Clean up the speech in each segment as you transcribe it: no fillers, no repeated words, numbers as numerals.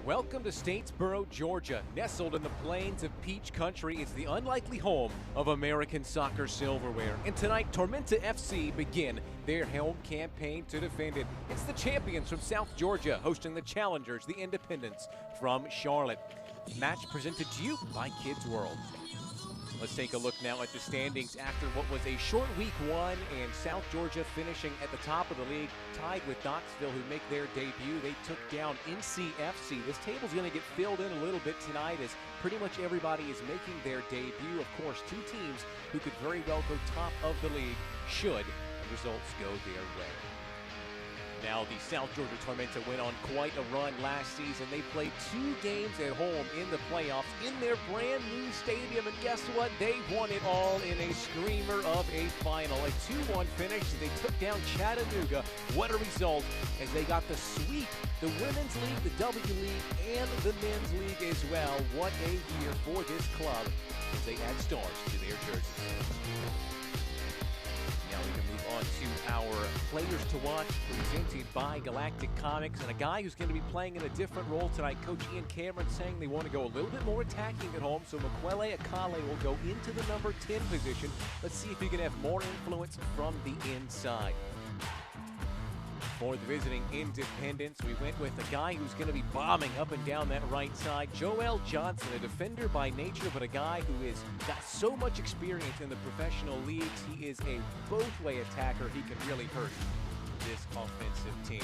Welcome to Statesboro, Georgia. Nestled in the plains of Peach Country, it's the unlikely home of American soccer silverware. And tonight, Tormenta FC begin their home campaign to defend it. It's the champions from South Georgia hosting the challengers, the Independents from Charlotte. Match presented to you by Kids World. Let's take a look now at the standings after what was a short week one, and South Georgia finishing at the top of the league, tied with Knoxville, who make their debut. They took down NCFC. This table's going to get filled in a little bit tonight as pretty much everybody is making their debut. Of course, two teams who could very well go top of the league should the results go their way. Now, the South Georgia Tormenta went on quite a run last season. They played 2 games at home in the playoffs in their brand new stadium, and guess what? They won it all in a screamer of a final. A 2-1 finish. They took down Chattanooga. What a result as they got the sweep, the Women's League, the W League, and the Men's League as well. What a year for this club as they add stars to their jerseys. Now we can move on to our players to watch, presented by Galactic Comics, and a guy who's going to be playing in a different role tonight. Coach Ian Cameron saying they want to go a little bit more attacking at home, so Makwele Akale will go into the number 10 position. Let's see if he can have more influence from the inside. For the visiting Independents, we went with a guy who's going to be bombing up and down that right side. Joel Johnson, a defender by nature, but a guy who has got so much experience in the professional leagues. He is a both-way attacker. He can really hurt this offensive team.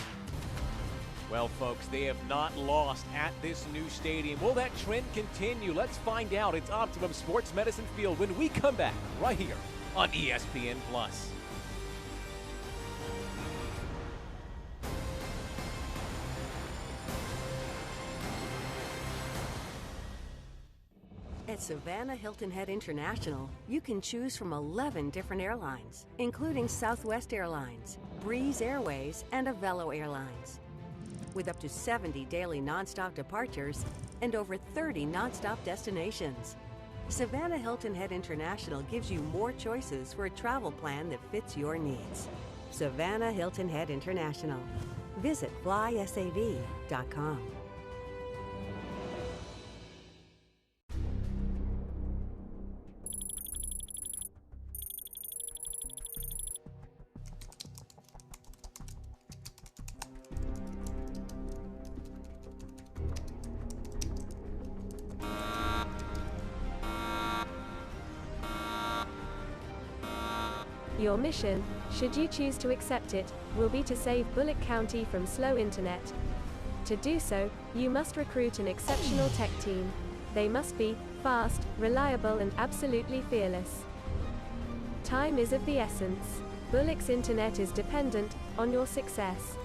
Well, folks, they have not lost at this new stadium. Will that trend continue? Let's find out. It's Optimum Sports Medicine Field when we come back right here on ESPN+. At Savannah Hilton Head International, you can choose from 11 different airlines, including Southwest Airlines, Breeze Airways, and Avelo Airlines. With up to 70 daily nonstop departures and over 30 nonstop destinations, Savannah Hilton Head International gives you more choices for a travel plan that fits your needs. Savannah Hilton Head International. Visit flysav.com. Your mission, should you choose to accept it, will be to save Bullock County from slow internet. To do so, you must recruit an exceptional tech team. They must be fast, reliable, and absolutely fearless. Time is of the essence. Bullock's internet is dependent on your success.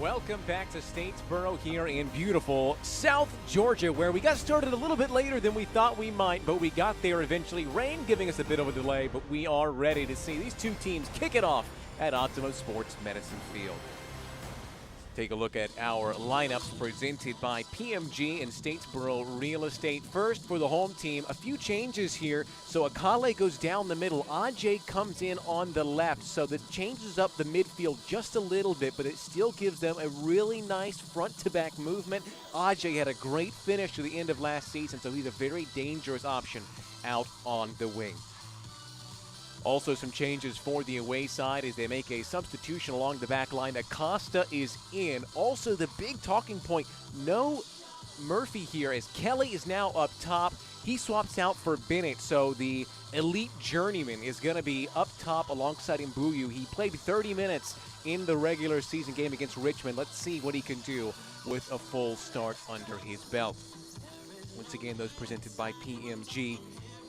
Welcome back to Statesboro here in beautiful South Georgia, where we got started a little bit later than we thought we might, but we got there eventually. Rain giving us a bit of a delay, but we are ready to see these two teams kick it off at Optimum Sports Medicine Field. Take a look at our lineups presented by PMG and Statesboro Real Estate. First, for the home team, a few changes here. So Akale goes down the middle. Ajay comes in on the left. So that changes up the midfield just a little bit, but it still gives them a really nice front-to-back movement. Ajay had a great finish to the end of last season, so he's a very dangerous option out on the wing. Also some changes for the away side as they make a substitution along the back line. Acosta is in. Also the big talking point, no Murphy here as Kelly is now up top. He swaps out for Bennett, so the elite journeyman is going to be up top alongside Mbuyu. He played 30 minutes in the regular season game against Richmond. Let's see what he can do with a full start under his belt. Once again, those presented by PMG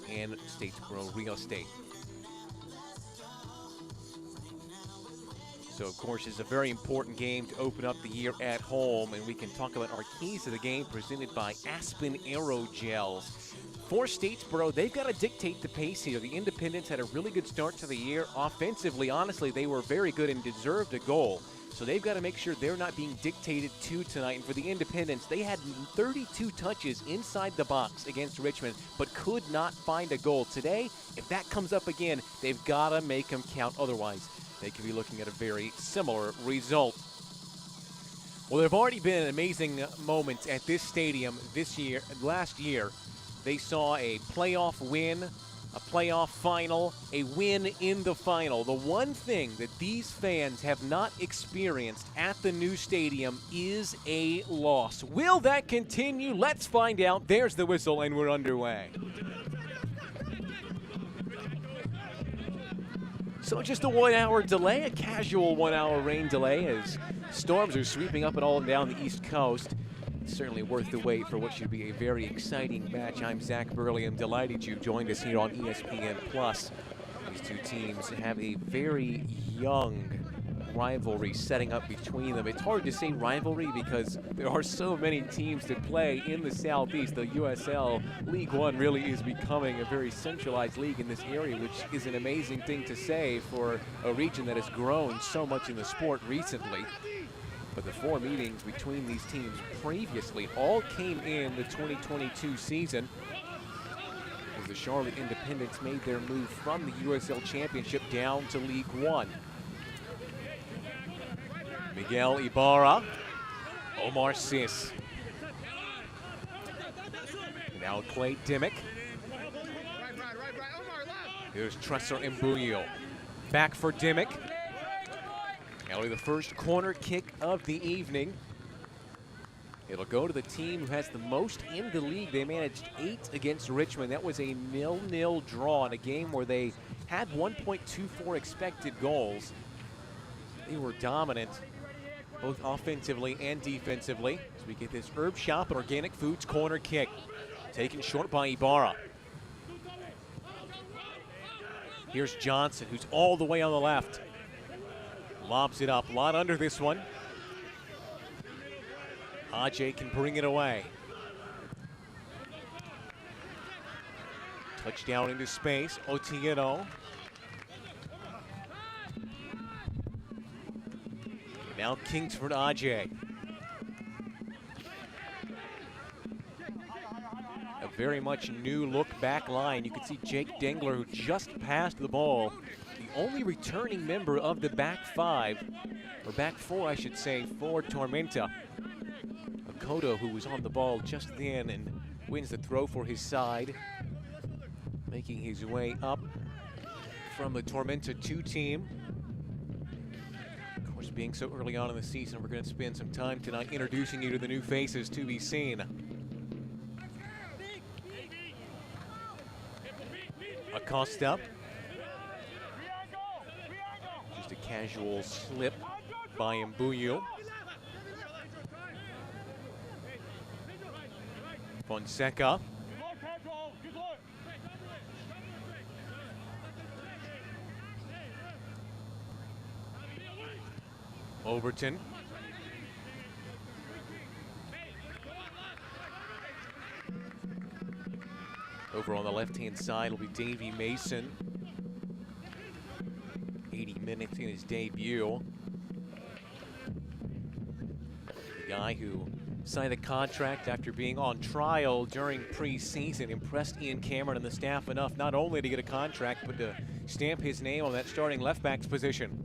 and Statesboro Real Estate. So, of course, it's a very important game to open up the year at home, and we can talk about our keys to the game presented by Aspen Aerogels. For Statesboro, they've got to dictate the pace here. The Independents had a really good start to the year. Offensively, honestly, they were very good and deserved a goal. So they've got to make sure they're not being dictated to tonight. And for the Independents, they had 32 touches inside the box against Richmond, but could not find a goal. Today, if that comes up again, they've got to make them count. Otherwise, they could be looking at a very similar result. Well, there have already been amazing moments at this stadium this year. Last year, they saw a playoff win, a playoff final, a win in the final. The one thing that these fans have not experienced at the new stadium is a loss. Will that continue? Let's find out. There's the whistle, and we're underway. So just a 1 hour delay, a casual 1 hour rain delay as storms are sweeping up and all down the East Coast. It's certainly worth the wait for what should be a very exciting match. I'm Zach Burley. I'm delighted you joined us here on ESPN+. These two teams have a very young rivalry setting up between them. It's hard to say rivalry because there are so many teams that play in the Southeast. The USL League One really is becoming a very centralized league in this area, which is an amazing thing to say for a region that has grown so much in the sport recently. But the 4 meetings between these teams previously all came in the 2022 season as the Charlotte Independents made their move from the USL Championship down to League One. Miguel Ibarra, Omar Sis. Now Clay Dimmick. Here's Tresor Mbuyo. Back for Dimmick. Now the first corner kick of the evening. It'll go to the team who has the most in the league. They managed 8 against Richmond. That was a 0-0 draw in a game where they had 1.24 expected goals. They were dominant, both offensively and defensively. As we get this Herb Shop and Organic Foods corner kick. Taken short by Ibarra. Here's Johnson, who's all the way on the left. Lobs it up. A lot under this one. Ajay can bring it away. Touchdown into space. Otieno. Now Kingsford Ajay. A very much new look back line. You can see Jake Dengler, who just passed the ball. The only returning member of the back 5, or back 4 I should say, for Tormenta. Akoto, who was on the ball just then and wins the throw for his side. Making his way up from the Tormenta 2 team. Of course, being so early on in the season, we're going to spend some time tonight introducing you to the new faces to be seen. Acosta. Just a casual slip by Mbuyu. Fonseca. Overton. Over on the left-hand side will be Davey Mason. 80 minutes in his debut. The guy who signed a contract after being on trial during preseason impressed Ian Cameron and the staff enough not only to get a contract, but to stamp his name on that starting left back's position.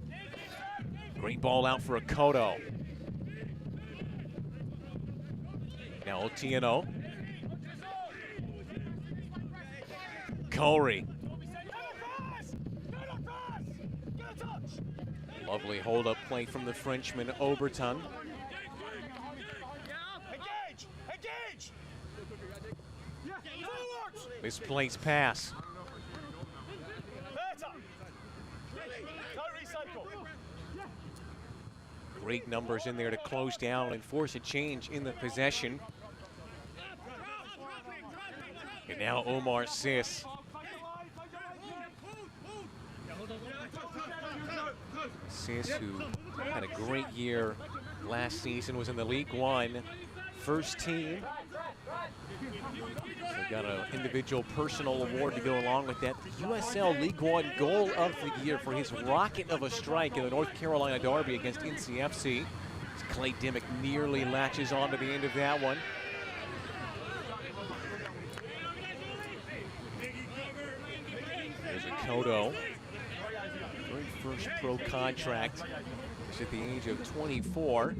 Great ball out for Akoto. Now Otieno. Corey. Lovely hold-up play from the Frenchman, Oberton. Misplaced pass. Great numbers in there to close down and force a change in the possession. And now Omar Sis. Sis, who had a great year last season, was in the League One first team. So got an individual personal award to go along with that. The USL League One goal of the year for his rocket of a strike in the North Carolina Derby against NCFC. Clay Dimmick nearly latches on to the end of that one. There's a Kodo. Very first pro contract. He's at the age of 24.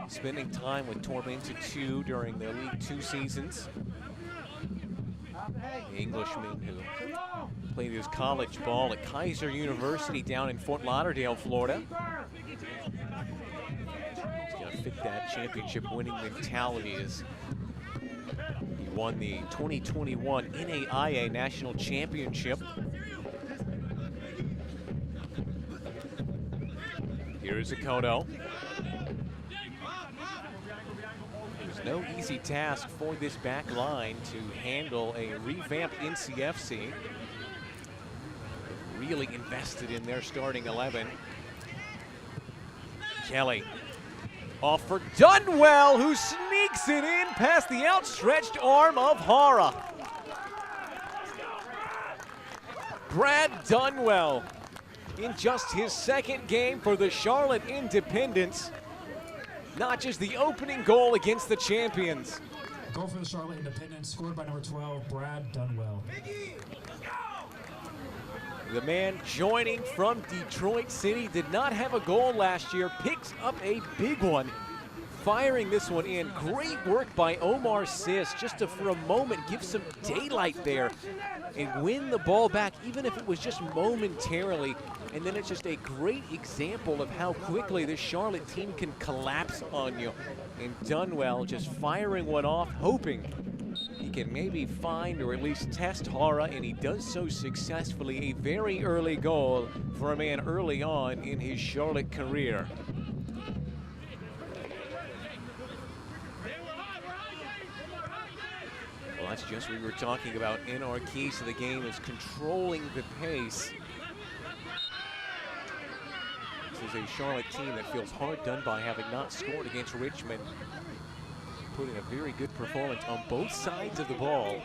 Spending time with Tormenta 2 during their League Two seasons. The Englishman who played his college ball at Kaiser University down in Fort Lauderdale, Florida. He's got to fit that championship winning mentality as he won the 2021 NAIA National Championship. Here's Akoto. There's no easy task for this back line to handle a revamped NCFC. Really invested in their starting 11. Kelly off for Dunwell, who sneaks it in past the outstretched arm of Hara. Brad Dunwell, in just his second game for the Charlotte Independents, notches the opening goal against the champions. Goal for the Charlotte Independents, scored by number 12, Brad Dunwell. The man joining from Detroit City did not have a goal last year, picks up a big one, firing this one in. Great work by Omar Sis, just to, for a moment, give some daylight there and win the ball back, even if it was just momentarily. And then it's just a great example of how quickly this Charlotte team can collapse on you. And Dunwell just firing one off, hoping he can maybe find or at least test Hara, and he does so successfully. A very early goal for a man early on in his Charlotte career. Well, that's just what we were talking about in our keys to the game, is controlling the pace. This is a Charlotte team that feels hard done by, having not scored against Richmond. Putting a very good performance on both sides of the ball.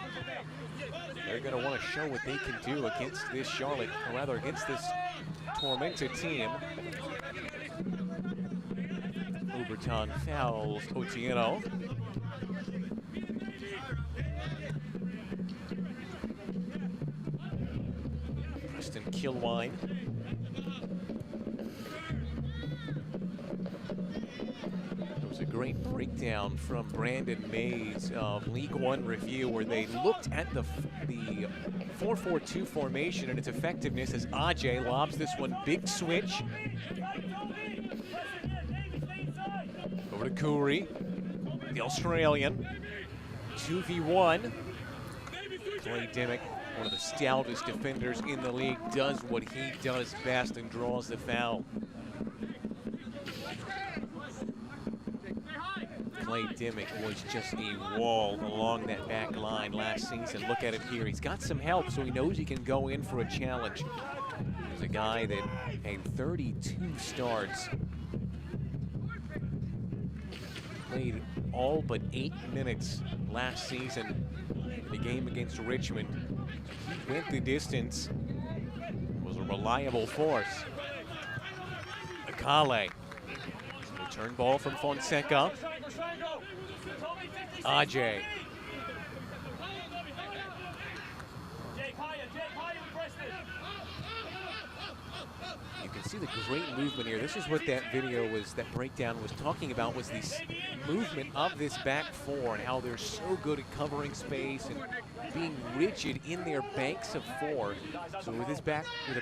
They're going to want to show what they can do against this Charlotte, or rather against this Tormenta team. Uberton fouls Otieno. Preston Kilwine. Great breakdown from Brandon Mays of League One Review, where they looked at the 4-4-2 formation and its effectiveness as Ajay lobs this one. Big switch. Over to Kouri, the Australian. 2v1. Clay Dimmick, one of the stoutest defenders in the league, does what he does best and draws the foul. Clay Dimmick was just a wall along that back line last season. Look at it here. He's got some help, so he knows he can go in for a challenge. He's a guy that had 32 starts. Played all but 8 minutes last season in the game against Richmond. He went the distance, was a reliable force. Akale. Return ball from Fonseca. Ajay. You can see the great movement here. This is what that video was, that breakdown was talking about, was this movement of this back four and how they're so good at covering space and being rigid in their banks of four. So with a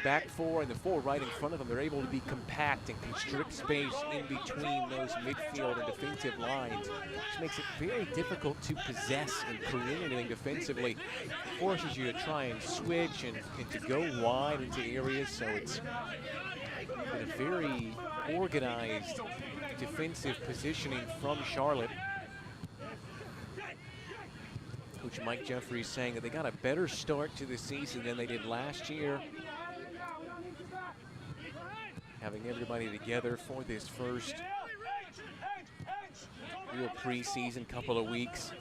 back four and the four right in front of them, they're able to be compact and constrict space in between those midfield and defensive lines, which makes it very difficult to possess and create anything defensively. It forces you to try and switch and to go wide into areas, so it's And a very organized defensive positioning from Charlotte. Coach Mike Jeffries saying that they got a better start to the season than they did last year. Having everybody together for this first real preseason couple of weeks.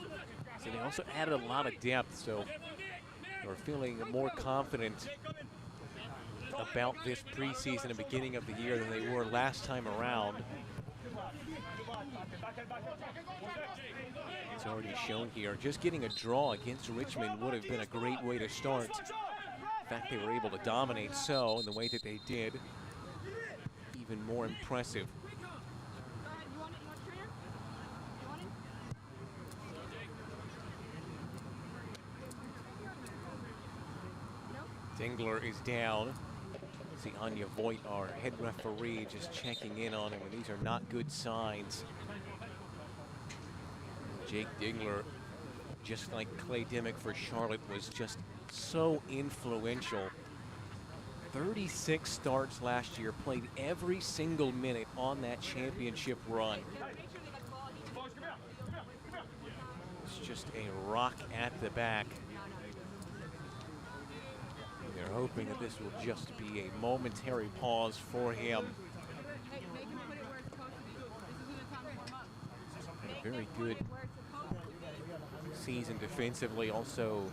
So they also added a lot of depth, so they're feeling more confident about this preseason and beginning of the year than they were last time around. It's already shown here. Just getting a draw against Richmond would have been a great way to start. In fact, they were able to dominate so in the way that they did. Even more impressive. Dingler is down. See Anya Voigt, our head referee, just checking in on him, and these are not good signs. Jake Dingler, just like Clay Dimmick for Charlotte, was just so influential. 36 starts last year, played every single minute on that championship run. It's just a rock at the back. They're hoping that this will just be a momentary pause for him. A very good season defensively, also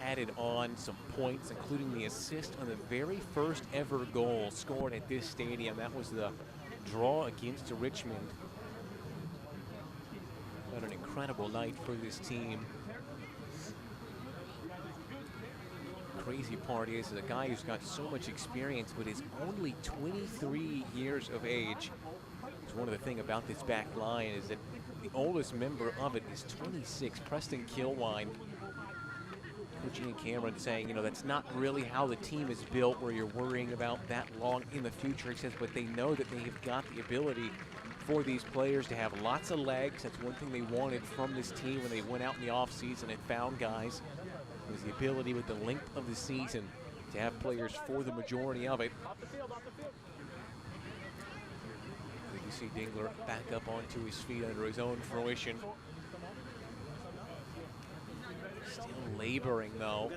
added on some points, including the assist on the very first ever goal scored at this stadium. That was the draw against Richmond. What an incredible night for this team. Crazy part is a guy who's got so much experience but is only 23 years of age. It's one of the things about this back line is that the oldest member of it is 26, Preston Kilwine. Coach Ian Cameron saying, you know, that's not really how the team is built where you're worrying about that long in the future. He says, but they know that they've got the ability for these players to have lots of legs. That's one thing they wanted from this team when they went out in the offseason and found guys. Was the ability with the length of the season to have players for the majority of it. You see Dingler back up onto his feet under his own fruition. Still laboring though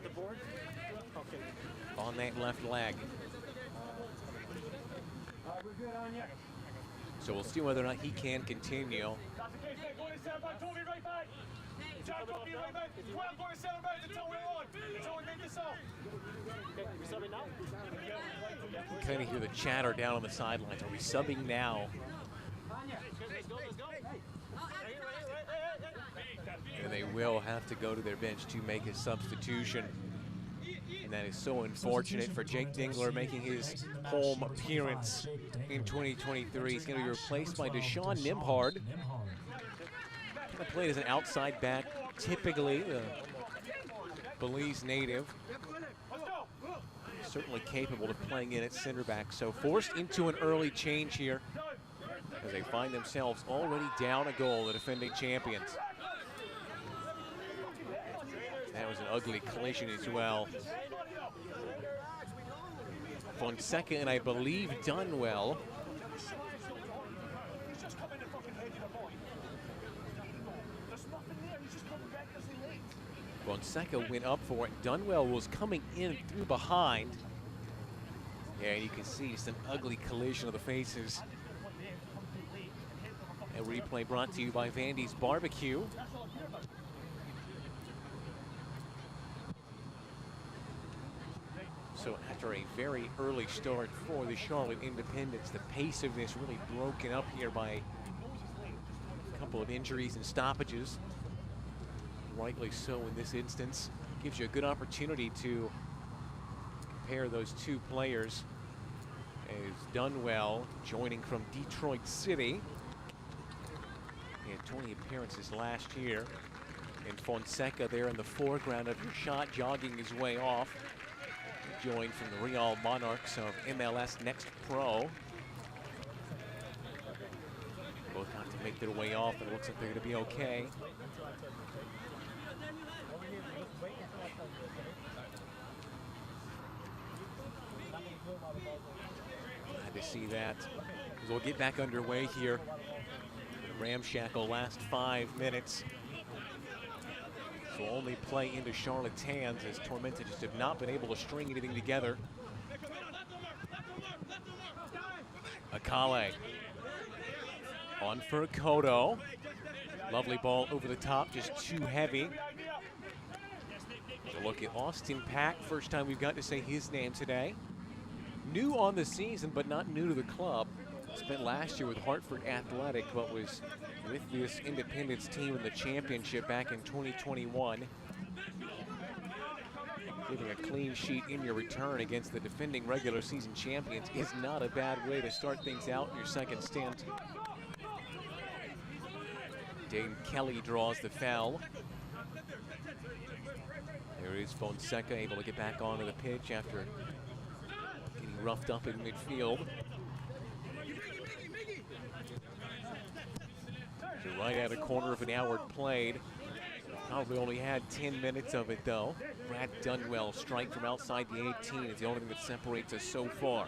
on that left leg. So we'll see whether or not he can continue. You kind of hear the chatter down on the sidelines. Are we subbing now? And they will have to go to their bench to make a substitution. And that is so unfortunate for Jake Dingler making his home appearance in 2023. He's going to be replaced by Deshaun Nimhard. Kind of played as an outside back, typically the Belize native. Certainly capable of playing in at center back. So forced into an early change here as they find themselves already down a goal, the defending champions. That was an ugly collision as well. Fonseca and I believe Dunwell. Fonseca went up for it. Dunwell was coming in through behind. Yeah, and you can see just an ugly collision of the faces. A replay brought to you by Vandy's Barbecue. So after a very early start for the Charlotte Independents, the pace of this really broken up here by a couple of injuries and stoppages. Rightly so in this instance. Gives you a good opportunity to compare those two players. As Dunwell joining from Detroit City. He had 20 appearances last year. And Fonseca there in the foreground of your shot, jogging his way off. Joined from the Real Monarchs of MLS Next Pro. Both have to make their way off, and it looks like they're going to be okay. Glad to see that. As we'll get back underway here. The ramshackle last 5 minutes. So only play into Charlotte's hands as Tormenta just have not been able to string anything together. Akale on for Kodo. Lovely ball over the top, just too heavy. A look at Austin Pack, first time we've got to say his name today. New on the season, but not new to the club. Spent last year with Hartford Athletic, but was with this Independence team in the championship back in 2021. Getting a clean sheet in your return against the defending regular season champions is not a bad way to start things out in your second stint. Dane Kelly draws the foul. There is Fonseca able to get back onto the pitch after getting roughed up in midfield. So right at a corner of an hour played. Probably only had 10 minutes of it though. Brad Dunwell strike from outside the 18 is the only thing that separates us so far.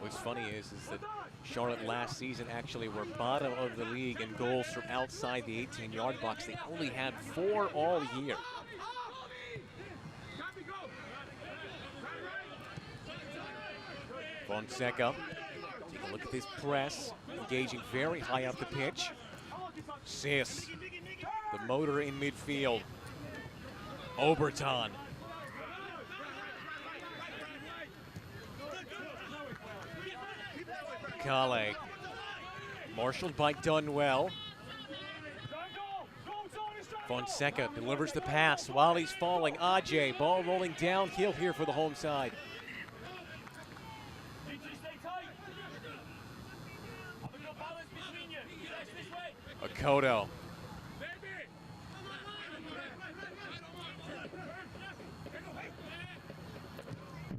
What's funny is that Charlotte last season actually were bottom of the league in goals from outside the 18-yard box. They only had 4 all year. Fonseca, take a look at this press, engaging very high up the pitch. Sis, the motor in midfield. Oberton. Kale, marshaled by Dunwell. Fonseca delivers the pass while he's falling. Ajay, ball rolling downhill here for the home side. Akoto.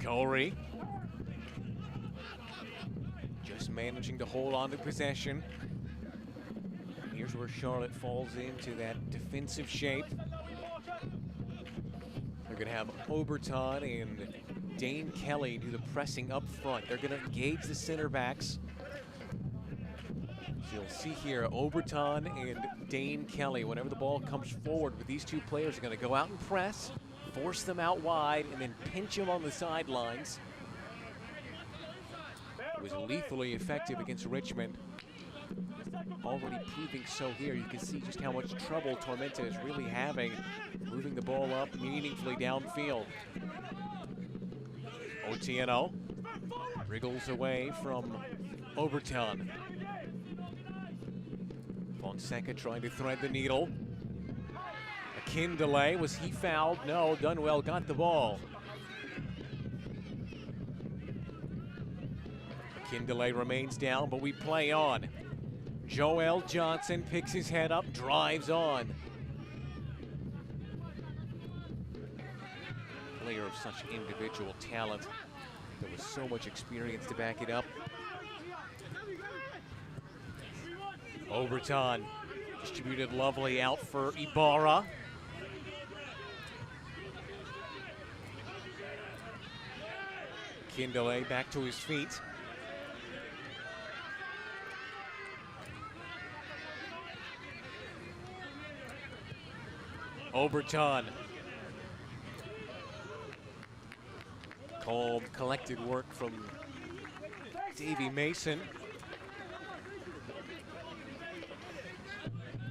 Corey. Just managing to hold on to possession. Here's where Charlotte falls into that defensive shape. They're going to have Oberton and Dane Kelly do the pressing up front. They're going to engage the center backs. So you'll see here Oberton and Dane Kelly, whenever the ball comes forward with these two players, are going to go out and press, force them out wide, and then pinch them on the sidelines. It was lethally effective against Richmond. Already proving so here. You can see just how much trouble Tormenta is really having moving the ball up meaningfully downfield. Otieno wriggles away from Oberton. Fonseca trying to thread the needle. Akindele, was he fouled? No, Dunwell got the ball. Akindele remains down, but we play on. Joel Johnson picks his head up, drives on. Player of such individual talent. There was so much experience to back it up. Oberton distributed lovely out for Ibarra. Kindele back to his feet. Oberton. Calm, collected work from Davey Mason.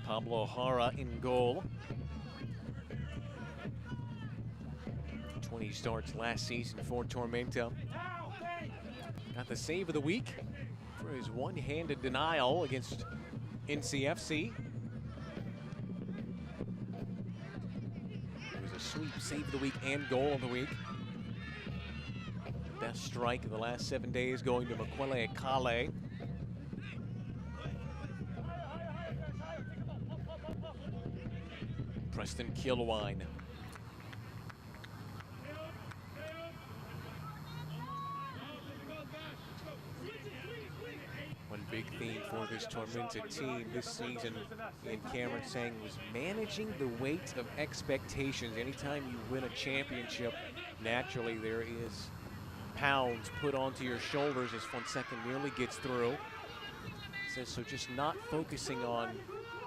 Pablo O'Hara in goal. 20 starts last season for Tormenta. Got the save of the week for his one-handed denial against NCFC. It was a sweep, save of the week and goal of the week. Best strike in the last 7 days going to Makwele Akale. Preston Kilwine. One big theme for this Tormenta team this season, Ian Cameron saying, was managing the weight of expectations. Anytime you win a championship, naturally there is pounds put onto your shoulders as Fonseca nearly gets through. Says so just not focusing on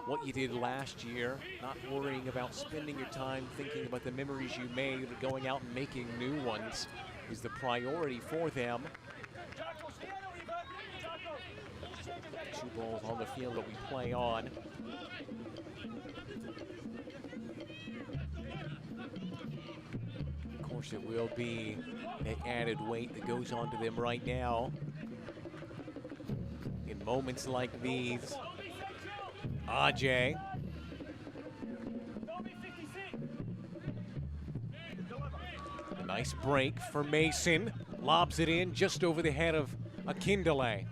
what you did last year, not worrying about spending your time thinking about the memories you made, but going out and making new ones is the priority for them. 2 balls on the field that we play on. Of course, it will be that added weight that goes onto them right now. In moments like these, Ajay. A nice break for Mason. Lobs it in just over the head of Akindele.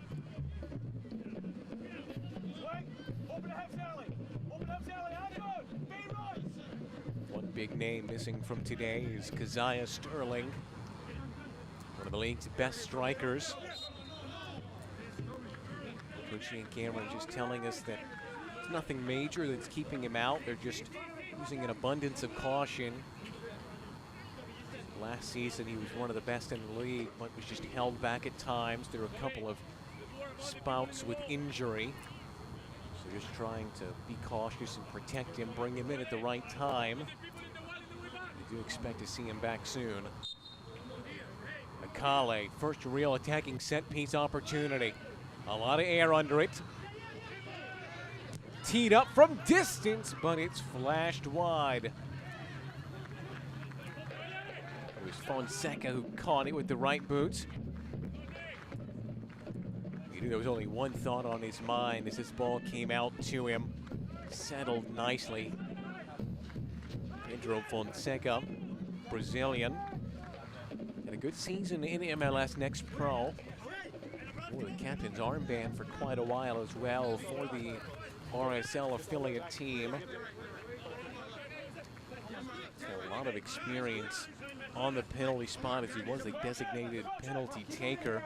One big name missing from today is Keziah Sterling, one of the league's best strikers. Coach Ian Cameron just telling us that it's nothing major that's keeping him out. They're just using an abundance of caution. Last season, he was one of the best in the league, but was just held back at times. There were a couple of spouts with injury. So just trying to be cautious and protect him, bring him in at the right time. We do expect to see him back soon. Akale, first real attacking set piece opportunity. A lot of air under it. Teed up from distance, but it's flashed wide. It was Fonseca who caught it with the right boot. He knew there was only one thought on his mind as this ball came out to him. Settled nicely. Pedro Fonseca, Brazilian. Had a good season in MLS Next Pro. Wore the captain's armband for quite a while as well for the RSL affiliate team. So a lot of experience on the penalty spot as he was a designated penalty taker.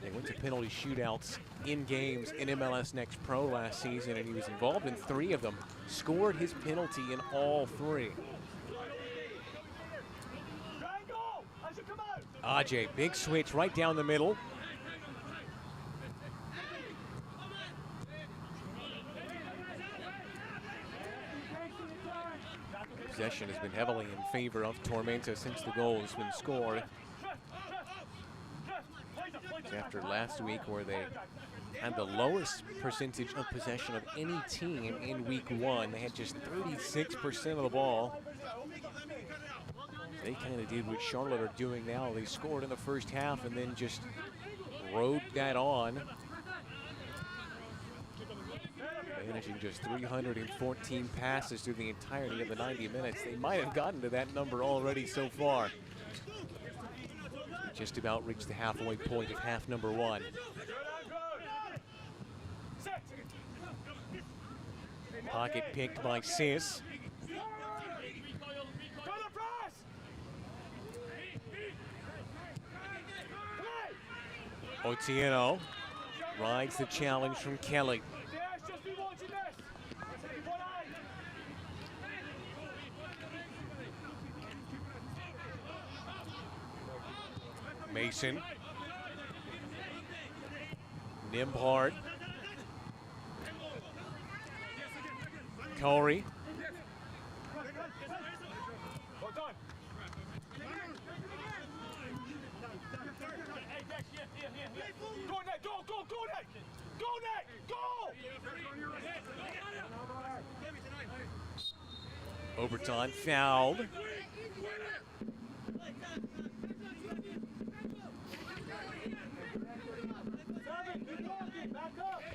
They went to penalty shootouts in games in MLS Next Pro last season, and he was involved in 3 of them. Scored his penalty in all 3. Ajay, big switch right down the middle. Possession has been heavily in favor of Tormenta since the goal has been scored. After last week where they had the lowest percentage of possession of any team in week 1. They had just 36% of the ball. They kind of did what Charlotte are doing now. They scored in the first half and then just rode that on. Managing just 314 passes through the entirety of the 90 minutes. They might have gotten to that number already so far. Just about reached the halfway point of half number 1. Pocket picked by Sis. Otieno rides the challenge from Kelly. Mason. Nimhard. Corey. Overtime fouled.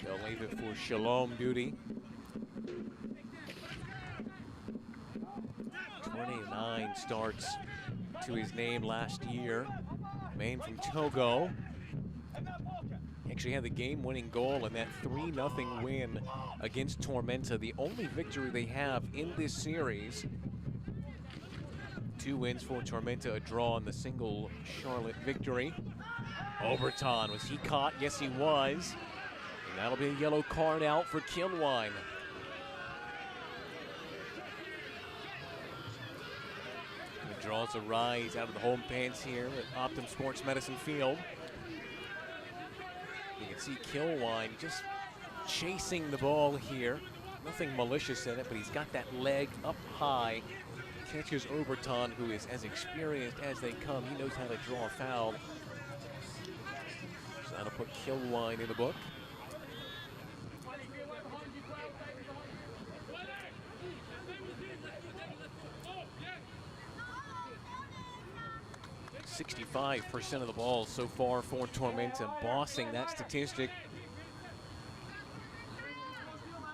They'll leave it for Shalom duty. 29 starts to his name last year. Man from Togo. Actually had the game-winning goal in that 3-0 win against Tormenta, the only victory they have in this series. 2 wins for Tormenta, a draw in the single Charlotte victory. Oberton, was he caught? Yes, he was. And that'll be a yellow card out for Kilwine. The Draws a rise out of the home fans here at Optum Sports Medicine Field. You can see Kilwine just chasing the ball here. Nothing malicious in it, but he's got that leg up high. Catches Overton, who is as experienced as they come. He knows how to draw a foul. So that'll put Kilwine in the book. .65% of the ball so far for Tormenta, bossing that statistic.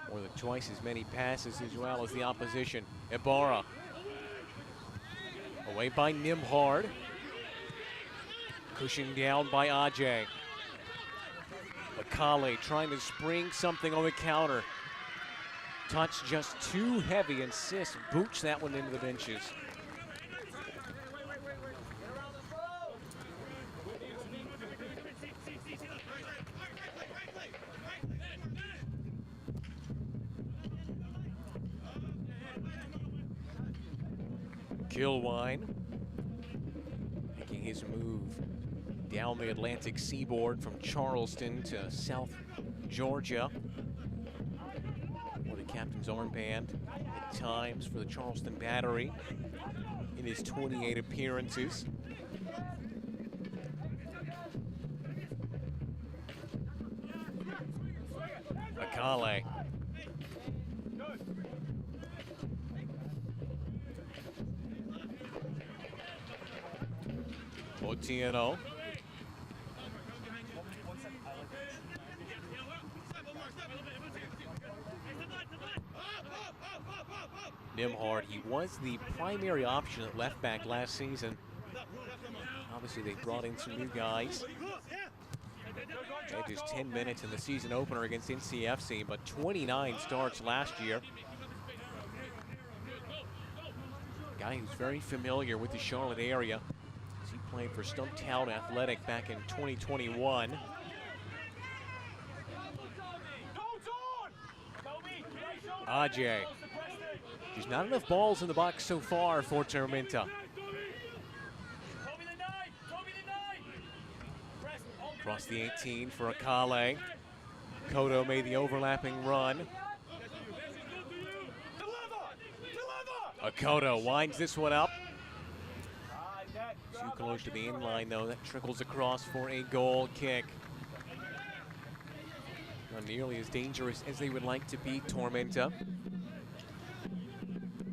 More than twice as many passes as well as the opposition. Ibarra. Away by Nimhard. Cushioned down by Ajay. Akale trying to spring something on the counter. Touch just too heavy, and Sis boots that one into the benches. Kilwine making his move down the Atlantic seaboard from Charleston to South Georgia. Wore the captain's armband at times for the Charleston Battery in his 28 appearances. Akale. Otieno. Nimhard, he was the primary option at left back last season. Obviously, they brought in some new guys. Had just 10 minutes in the season opener against NCFC, but 29 starts last year. Guy who's very familiar with the Charlotte area. He played for Stumptown Athletic back in 2021. Ajay. There's not enough balls in the box so far for Tormenta. Across the 18 for Akale. Kodo made the overlapping run. Kodo winds this one up. Too close to the inline, though. That trickles across for a goal kick. Not nearly as dangerous as they would like to be, Tormenta.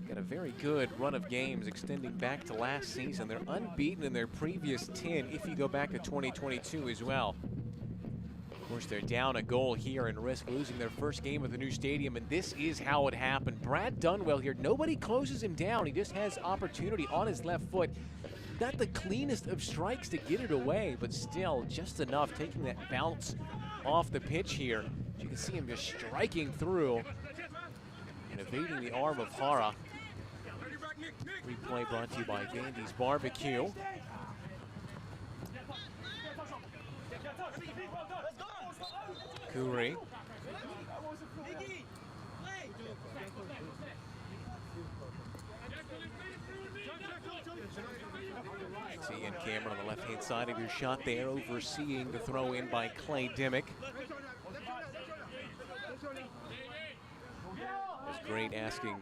Got a very good run of games extending back to last season. They're unbeaten in their previous 10 if you go back to 2022 as well. Of course, they're down a goal here and risk losing their first game of the new stadium, and this is how it happened. Brad Dunwell here. Nobody closes him down. He just has opportunity on his left foot. Not the cleanest of strikes to get it away, but still just enough, taking that bounce off the pitch here. You can see him just striking through and evading the arm of Hara. Replay brought to you by Vandy's Barbecue. Kuri. See Ian Cameron on the left-hand side of your shot there, overseeing the throw in by Clay Dimmick. It's great asking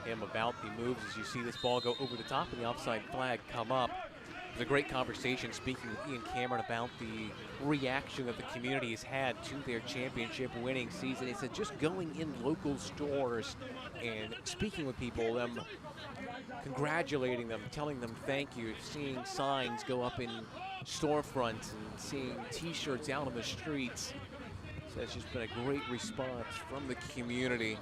him about the moves as you see this ball go over the top and the offside flag come up. It was a great conversation speaking with Ian Cameron about the reaction that the community has had to their championship winning season. He said just going in local stores and speaking with people, them congratulating them, telling them thank you, seeing signs go up in storefronts and seeing t-shirts out on the streets. So it's just been a great response from the community.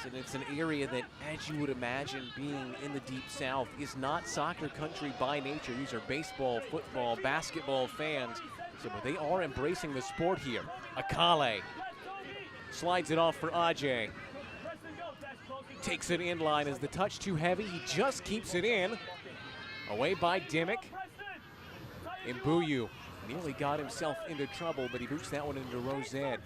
And it's an area that, as you would imagine, being in the Deep South, is not soccer country by nature. These are baseball, football, basketball fans. So, but they are embracing the sport here. Akale slides it off for Ajay. Takes it in line. Is the touch too heavy? He just keeps it in. Away by Dimmick. Mbuyu nearly got himself into trouble, but he boots that one into Rosette.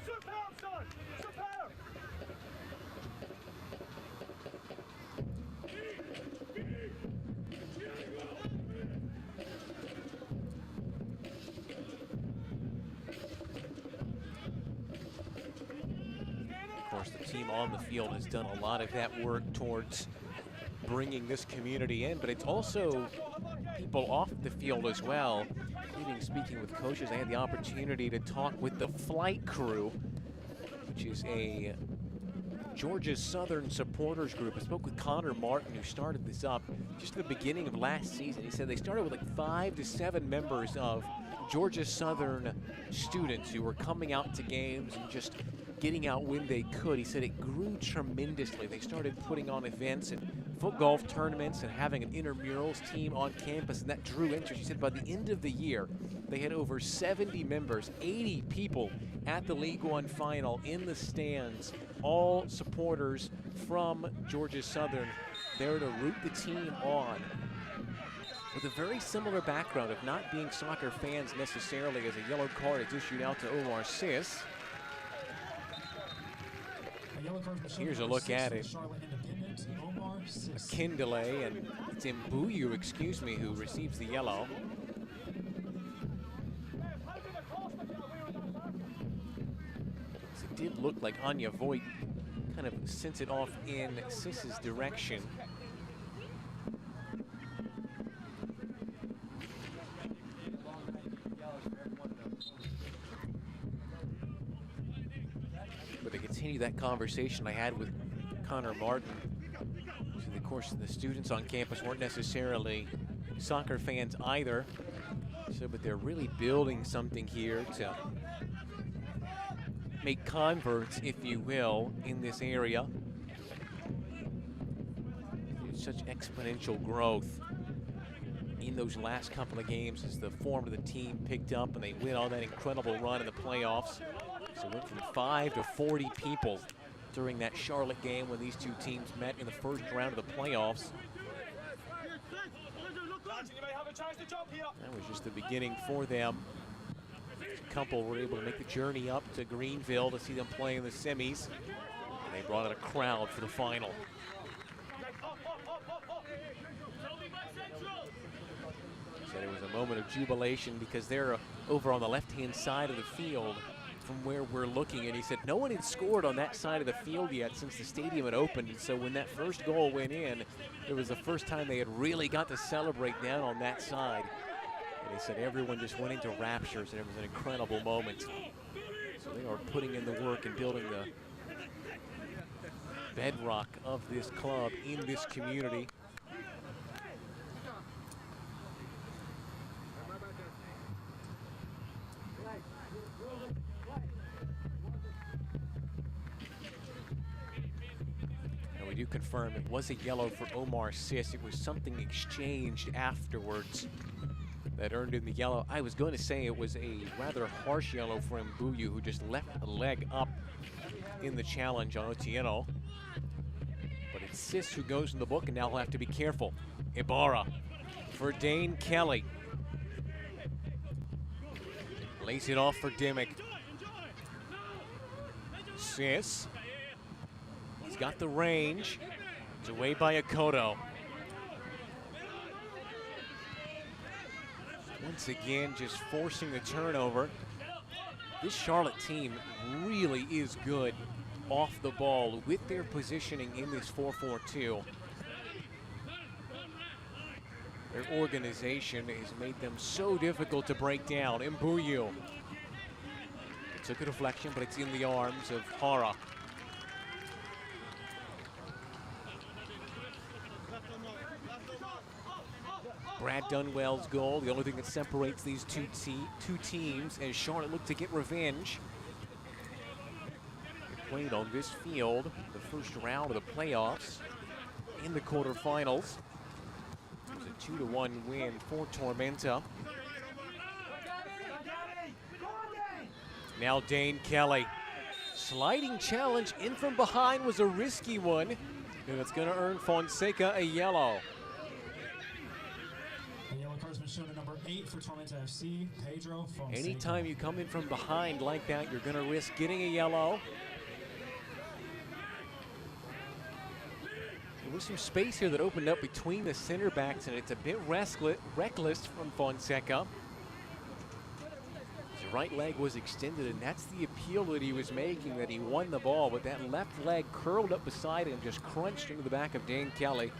course, the team on the field has done a lot of that work towards bringing this community in, but it's also people off the field as well. Including speaking with coaches, I had the opportunity to talk with the flight crew, which is a Georgia Southern supporters group. I spoke with Connor Martin, who started this up just at the beginning of last season. He said they started with like 5 to 7 members of Georgia Southern students who were coming out to games and just getting out when they could. He said it grew tremendously. They started putting on events and foot golf tournaments and having an intramurals team on campus, and that drew interest. He said by the end of the year, they had over 70 members, 80 people at the League One final in the stands, all supporters from Georgia Southern there to root the team on, with a very similar background of not being soccer fans necessarily, as a yellow card is issued out to Omar Sis. Here's a look at it. Kindle, and it's Mbuyu, excuse me, who receives the yellow. So it did look like Anya Voigt kind of sent it off in Sis's direction. But to continue that conversation I had with Connor Martin, so of course the students on campus weren't necessarily soccer fans either, so but they're really building something here to make converts, if you will, in this area. There's such exponential growth in those last couple of games as the form of the team picked up and they went on that incredible run in the playoffs. So it went from 5 to 40 people during that Charlotte game when these two teams met in the first round of the playoffs. That was just the beginning for them. A couple were able to make the journey up to Greenville to see them play in the semis, and they brought in a crowd for the final. Said it was a moment of jubilation because they're over on the left-hand side of the field from where we're looking, and he said no one had scored on that side of the field yet since the stadium had opened, and so when that first goal went in, it was the first time they had really got to celebrate down on that side. And he said everyone just went into raptures, and it was an incredible moment. So they are putting in the work and building the bedrock of this club in this community. We do confirm it was a yellow for Omar Sis. It was something exchanged afterwards that earned him the yellow. I was going to say it was a rather harsh yellow for Mbuyu, who just left a leg up in the challenge on Otieno. But it's Sis who goes in the book, and now he'll have to be careful. Ibarra for Dane Kelly. Lays it off for Dimmick. Sis. He's got the range. It's away by Akoto. Once again, just forcing the turnover. This Charlotte team really is good off the ball with their positioning in this 4-4-2. Their organization has made them so difficult to break down. Mbuyu. It took a deflection, but it's in the arms of Hara. Brad Dunwell's goal, the only thing that separates these two teams, as Charlotte look to get revenge. They played on this field the first round of the playoffs in the quarterfinals. It was a 2-1 win for Tormenta. Now Dane Kelly. Sliding challenge in from behind was a risky one, and it's going to earn Fonseca a yellow. The yellow card's been shown to number 8 for Tormenta FC, Pedro Fonseca. Anytime you come in from behind like that, you're going to risk getting a yellow. There was some space here that opened up between the center backs, and it's a bit reckless from Fonseca. right leg was extended, and that's the appeal that he was making, that he won the ball, but that left leg curled up beside him, just crunched into the back of Dane Kelly.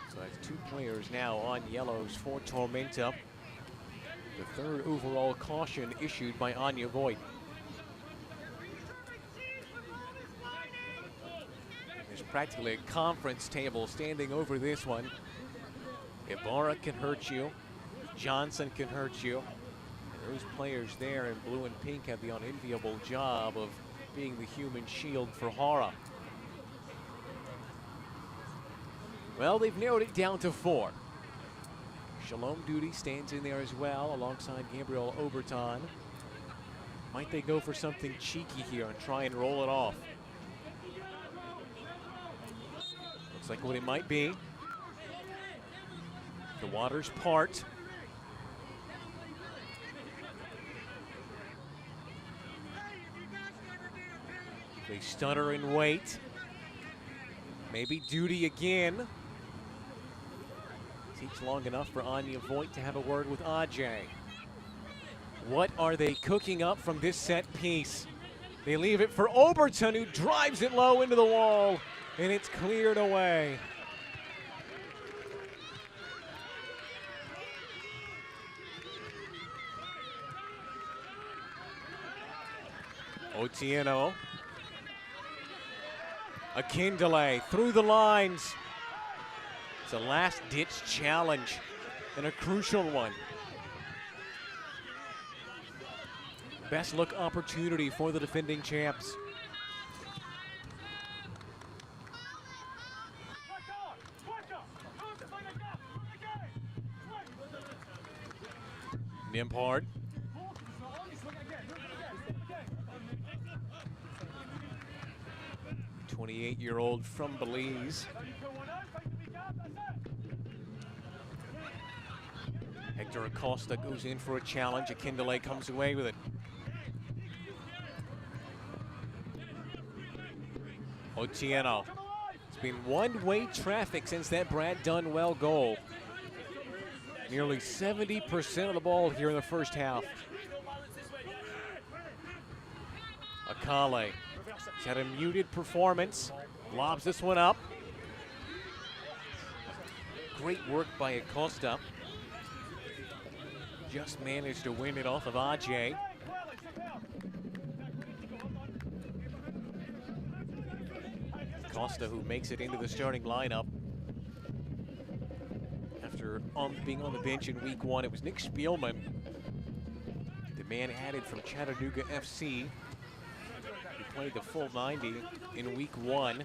So that's 2 players now on yellows for Tormenta. The 3rd overall caution issued by Anya Voigt. There's practically a conference table standing over this one. Ibarra can hurt you. Johnson can hurt you. And those players there in blue and pink have the unenviable job of being the human shield for Hara. Well, they've narrowed it down to 4. Shalom Duty stands in there as well alongside Gabriel Oberton. Might they go for something cheeky here and try and roll it off? Looks like what it might be. The waters part. They stutter and wait. Maybe Duty again. Takes long enough for Anya Voigt to have a word with Ajay. What are they cooking up from this set piece? They leave it for Oberton, who drives it low into the wall, and it's cleared away. Otieno. Akindele through the lines. It's a last-ditch challenge and a crucial one. Best look opportunity for the defending champs. Nimpard. The 28-year-old from Belize. Hector Acosta goes in for a challenge. Akindele comes away with it. Otieno. It's been one-way traffic since that Brad Dunwell goal. Nearly 70% of the ball here in the first half. Akale. He's had a muted performance. Lobs this one up. Great work by Acosta. Just managed to win it off of Ajay. Acosta, who makes it into the starting lineup. After being on the bench in week 1, it was Nick Spielman, the man added from Chattanooga FC. He played the full 90 in week 1.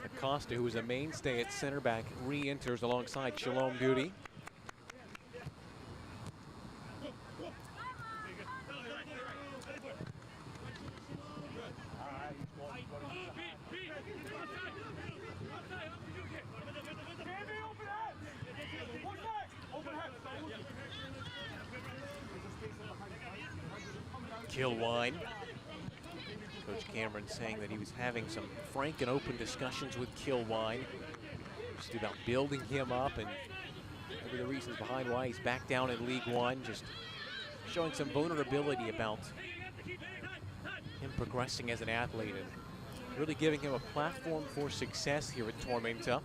Acosta, who was a mainstay at center back, re-enters alongside Shalom Duty. Kilwine. Coach Cameron saying that he was having some frank and open discussions with Kilwine just about building him up and maybe the reasons behind why he's back down in League One, just showing some vulnerability about him progressing as an athlete and really giving him a platform for success here at Tormenta.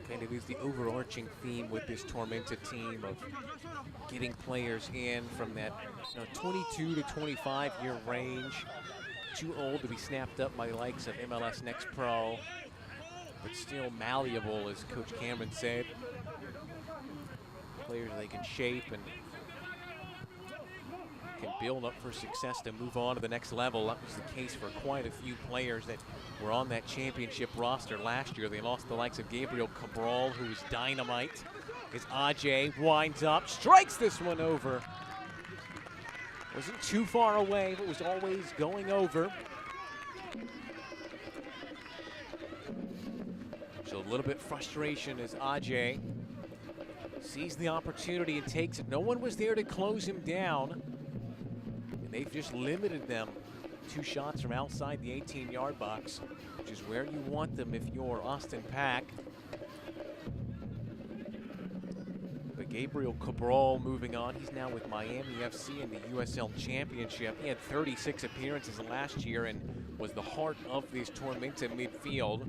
Kind of is the overarching theme with this Tormenta team of getting players in from that 22 to 25 year range. Too old to be snapped up by the likes of MLS Next Pro, but still malleable, as Coach Cameron said. Players they can shape and can build up for success to move on to the next level. That was the case for quite a few players that were on that championship roster last year. They lost the likes of Gabriel Cabral, who was dynamite. As Ajay winds up, strikes this one over. Wasn't too far away, but was always going over. So a little bit frustration as Ajay sees the opportunity and takes it. No one was there to close him down, and they've just limited them 2 shots from outside the 18-yard box, which is where you want them if you're Austin Pack. But Gabriel Cabral moving on. He's now with Miami FC in the USL Championship. He had 36 appearances last year and was the heart of this Tormenta midfield.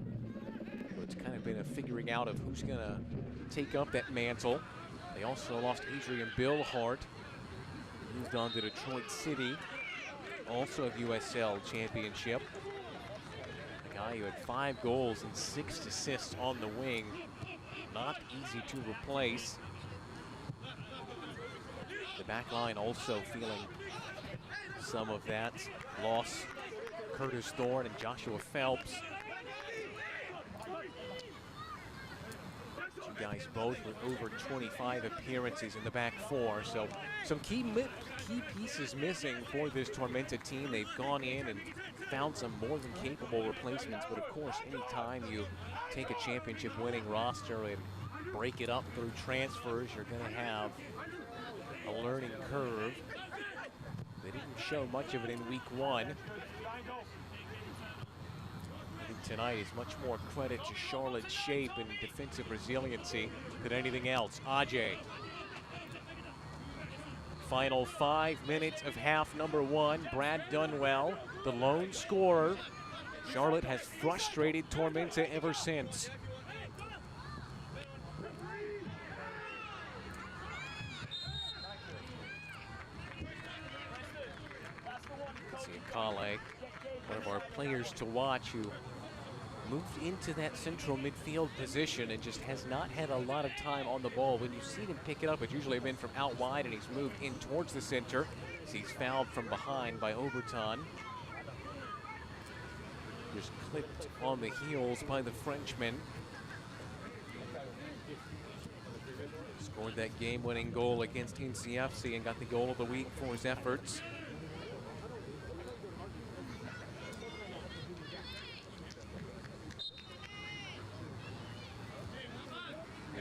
So it's kind of been a figuring out of who's going to take up that mantle. They also lost Adrian Billhart, moved on to Detroit City, also of USL Championship. A guy who had 5 goals and 6 assists on the wing. Not easy to replace. The back line also feeling some of that loss. Curtis Thorne and Joshua Phelps. Two guys both with over 25 appearances in the back 4. So some key pieces missing for this Tormenta team. They've gone in and found some more than capable replacements. But of course, anytime you take a championship winning roster and break it up through transfers, you're going to have a learning curve. They didn't show much of it in week 1. I think tonight is much more credit to Charlotte's shape and defensive resiliency than anything else. Ajay. Final 5 minutes of half number 1. Brad Dunwell, the lone scorer. Charlotte has frustrated Tormenta ever since. Kale, one of our players to watch, who moved into that central midfield position and just has not had a lot of time on the ball. When you've seen him pick it up, it's usually been from out wide, and he's moved in towards the center as he's fouled from behind by Overton. Just clipped on the heels by the Frenchman. Scored that game-winning goal against NCFC and got the goal of the week for his efforts.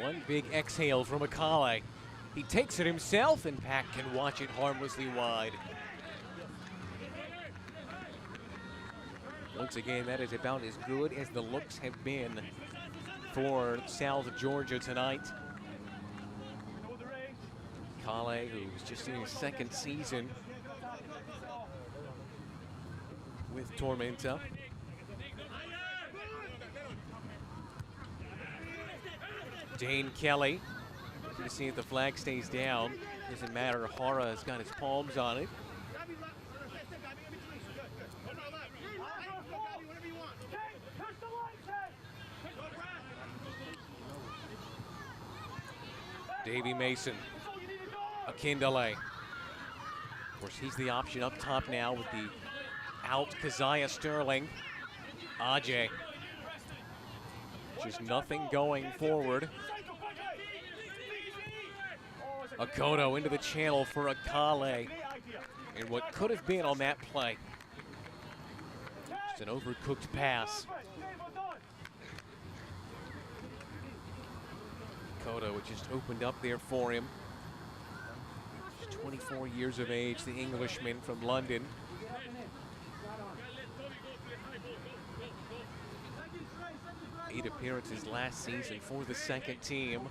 One big exhale from Akale. He takes it himself, and Pack can watch it harmlessly wide. Once again, that is about as good as the looks have been for South Georgia tonight. Akale, who's just in his 2nd season with Tormenta. Dane Kelly, you see if the flag stays down. Doesn't matter, Hara has got his palms on it. Davy Mason, Akindele. Of course, he's the option up top now with the out Keziah Sterling. Ajay. Just nothing going forward. Akoto into the channel for Akale. And what could have been on that play. Just an overcooked pass. Akoto, which just opened up there for him. He's 24 years of age, the Englishman from London. Eight appearances last season for the 2nd team.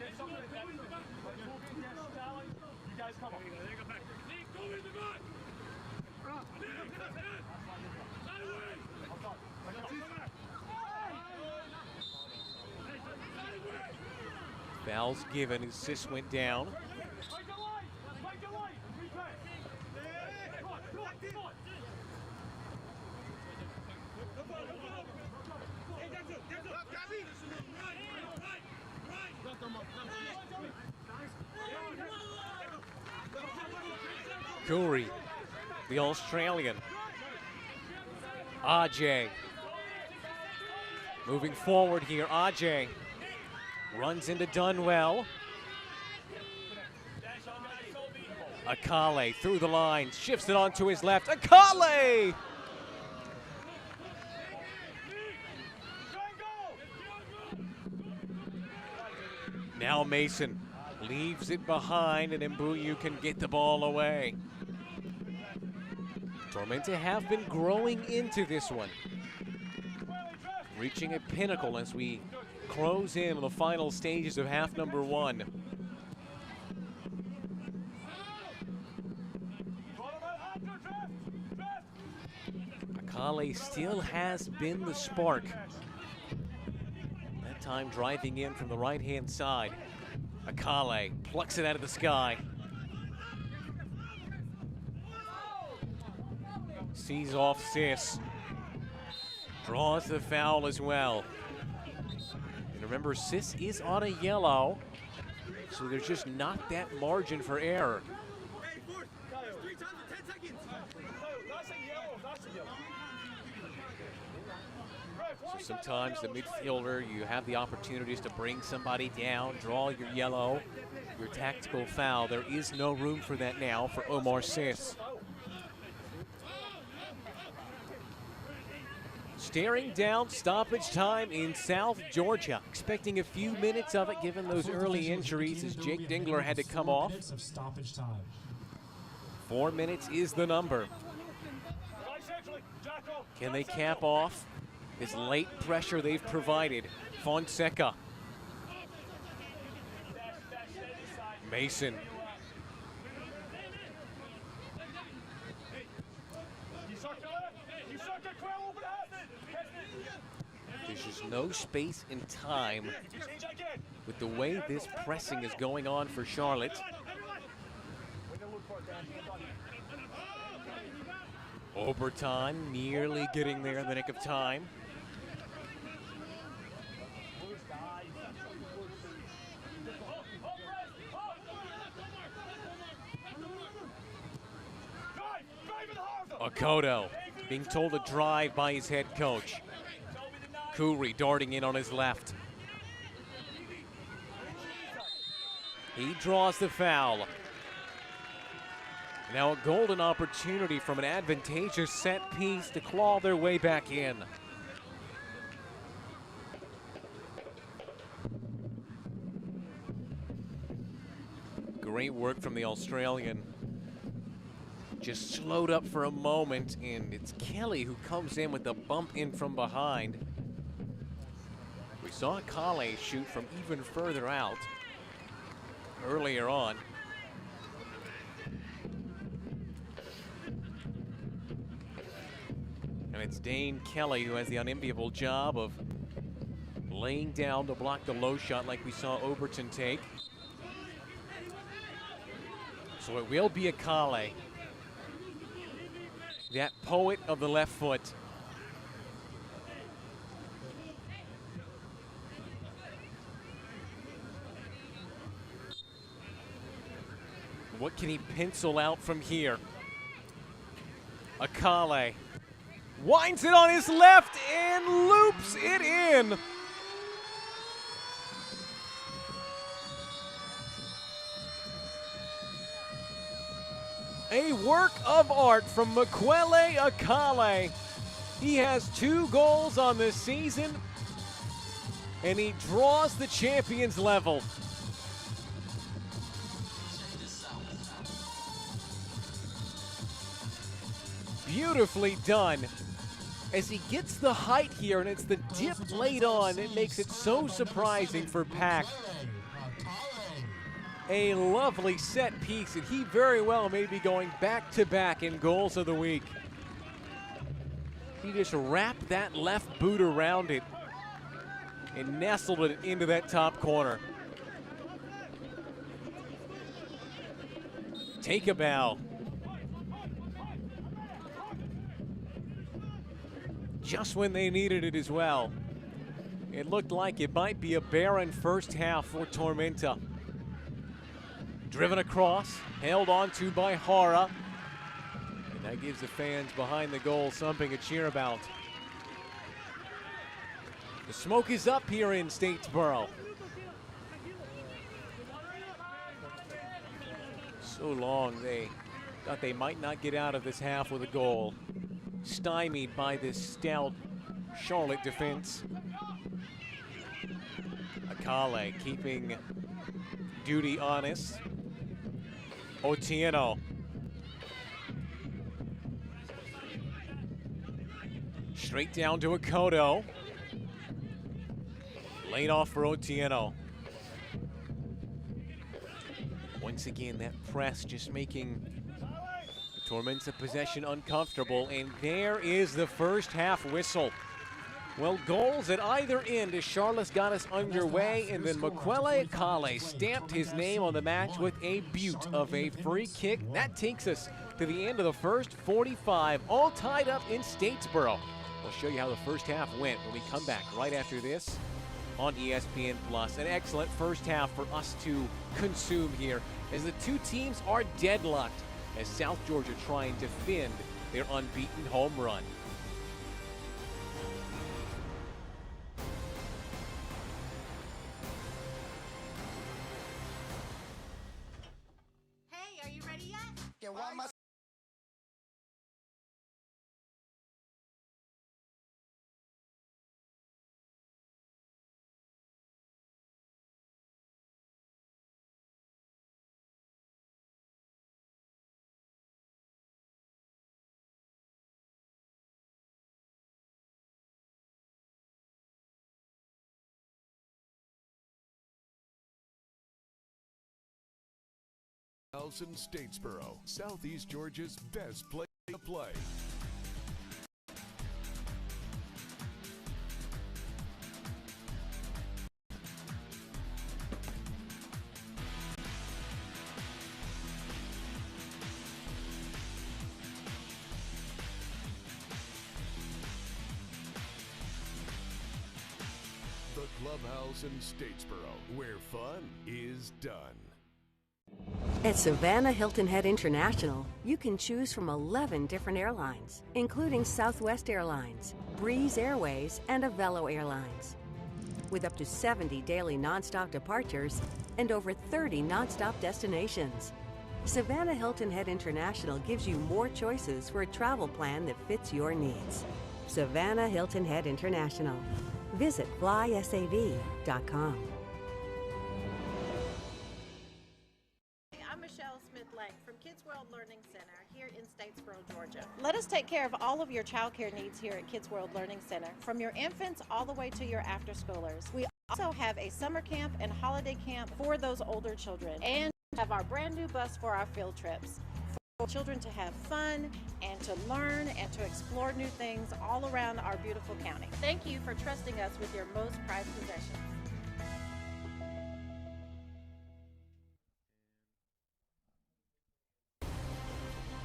Fouls given, assist went down. Curry, the Australian. Ajay. Moving forward here, Ajay runs into Dunwell. Akale through the line, shifts it onto his left. Akale! Now Mason leaves it behind, and Mbuyu can get the ball away. Tormenta have been growing into this one, reaching a pinnacle as we close in on the final stages of half number one. Akale still has been the spark. That time driving in from the right-hand side. Akale plucks it out of the sky. Sees off Sis. Draws the foul as well. And remember, Sis is on a yellow, so there's just not that margin for error. So sometimes the midfielder, you have the opportunities to bring somebody down, draw your yellow, your tactical foul. There is no room for that now for Omar Sis. Staring down stoppage time in South Georgia. Expecting a few minutes of it given those early injuries as Jake Dingler had to come off. 4 minutes is the number. Can they cap off this late pressure they've provided? Fonseca. Mason. There's just no space and time with the way this pressing is going on for Charlotte. Overtime, nearly getting there in the nick of time. Okoto being told to drive by his head coach. Kuri darting in on his left. He draws the foul. Now a golden opportunity from an advantageous set piece to claw their way back in. Great work from the Australian. Just slowed up for a moment, and it's Kelly who comes in with the bump in from behind. We saw Kale shoot from even further out earlier on. And it's Dane Kelly who has the unenviable job of laying down to block the low shot like we saw Oberton take. So it will be Akale, that poet of the left foot. What can he pencil out from here? Akale winds it on his left and loops it in. A work of art from Makwele Akale. He has 2 goals on the season, and he draws the champions level. Beautifully done. As he gets the height here, and it's the dip laid on, it makes it so surprising for Pack. A lovely set piece, and he very well may be going back-to-back in goals of the week. He just wrapped that left boot around it and nestled it into that top corner. Take a bow. Just when they needed it as well. It looked like it might be a barren first half for Tormenta. Driven across, held onto by Hara. And that gives the fans behind the goal something to cheer about. The smoke is up here in Statesboro. So long they thought they might not get out of this half with a goal. Stymied by this stout Charlotte defense. Akale keeping duty honest. Otieno. Straight down to Akoto. Laid off for Otieno. Once again, that press just making the Tormenta possession uncomfortable, and there is the first half whistle. Well, goals at either end as Charles got us underway, and then Makwele Akale stamped his name on the match with a beaut of a free kick. That takes us to the end of the first 45, all tied up in Statesboro. We'll show you how the first half went when we come back right after this on ESPN+. An excellent first half for us to consume here as the two teams are deadlocked as South Georgia try and defend their unbeaten home run. Hey, are you ready yet? Yeah, why am I House in Statesboro, Southeast Georgia's best place to play. The Clubhouse in Statesboro, where fun is done. At Savannah Hilton Head International, you can choose from 11 different airlines, including Southwest Airlines, Breeze Airways, and Avelo Airlines. With up to 70 daily nonstop departures and over 30 nonstop destinations, Savannah Hilton Head International gives you more choices for a travel plan that fits your needs. Savannah Hilton Head International. Visit flysav.com. I'm Michelle Smith-Lang from Kids World Learning Center here in Statesboro, Georgia. Let us take care of all of your child care needs here at Kids World Learning Center, from your infants all the way to your after-schoolers. We also have a summer camp and holiday camp for those older children, and have our brand new bus for our field trips. For children to have fun and to learn and to explore new things all around our beautiful county. Thank you for trusting us with your most prized possessions.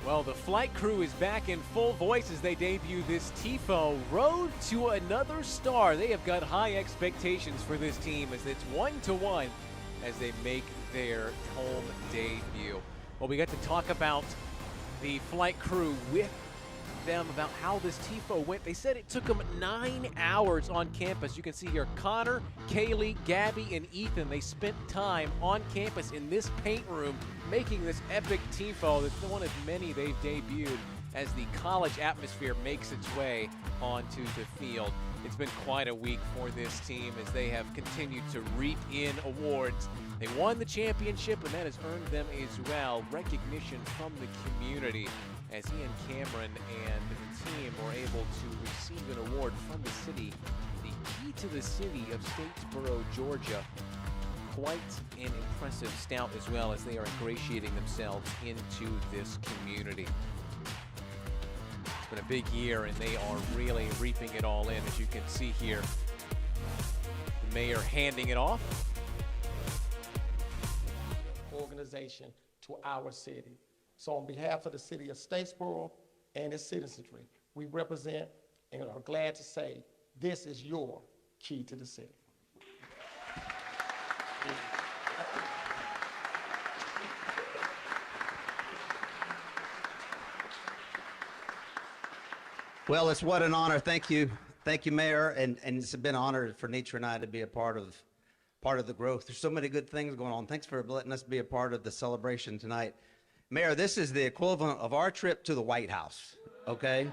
Well, the flight crew is back in full voice as they debut this TIFO Road to Another Star. They have got high expectations for this team as it's 1-1 as they make their home debut. Well, we got to talk about the flight crew with them about how this TIFO went. They said it took them 9 hours on campus. You can see here Connor, Kaylee, Gabby, and Ethan. They spent time on campus in this paint room making this epic TIFO that's one of many they've debuted as the college atmosphere makes its way onto the field. It's been quite a week for this team as they have continued to reap in awards. They won the championship, and that has earned them as well recognition from the community as Ian Cameron and the team were able to receive an award from the city, the Key to the City of Statesboro, Georgia. Quite an impressive stout as well as they are ingratiating themselves into this community. It's been a big year and they are really reaping it all in, as you can see here. The mayor handing it off. Organization to our city. So on behalf of the city of Statesboro and its citizenry, we represent and are glad to say this is your key to the city. Well, it's what an honor. Thank you, Mayor, and it's been an honor for Nitra and I to be a part of the growth. There's so many good things going on. Thanks for letting us be a part of the celebration tonight. Mayor, this is the equivalent of our trip to the White House, okay?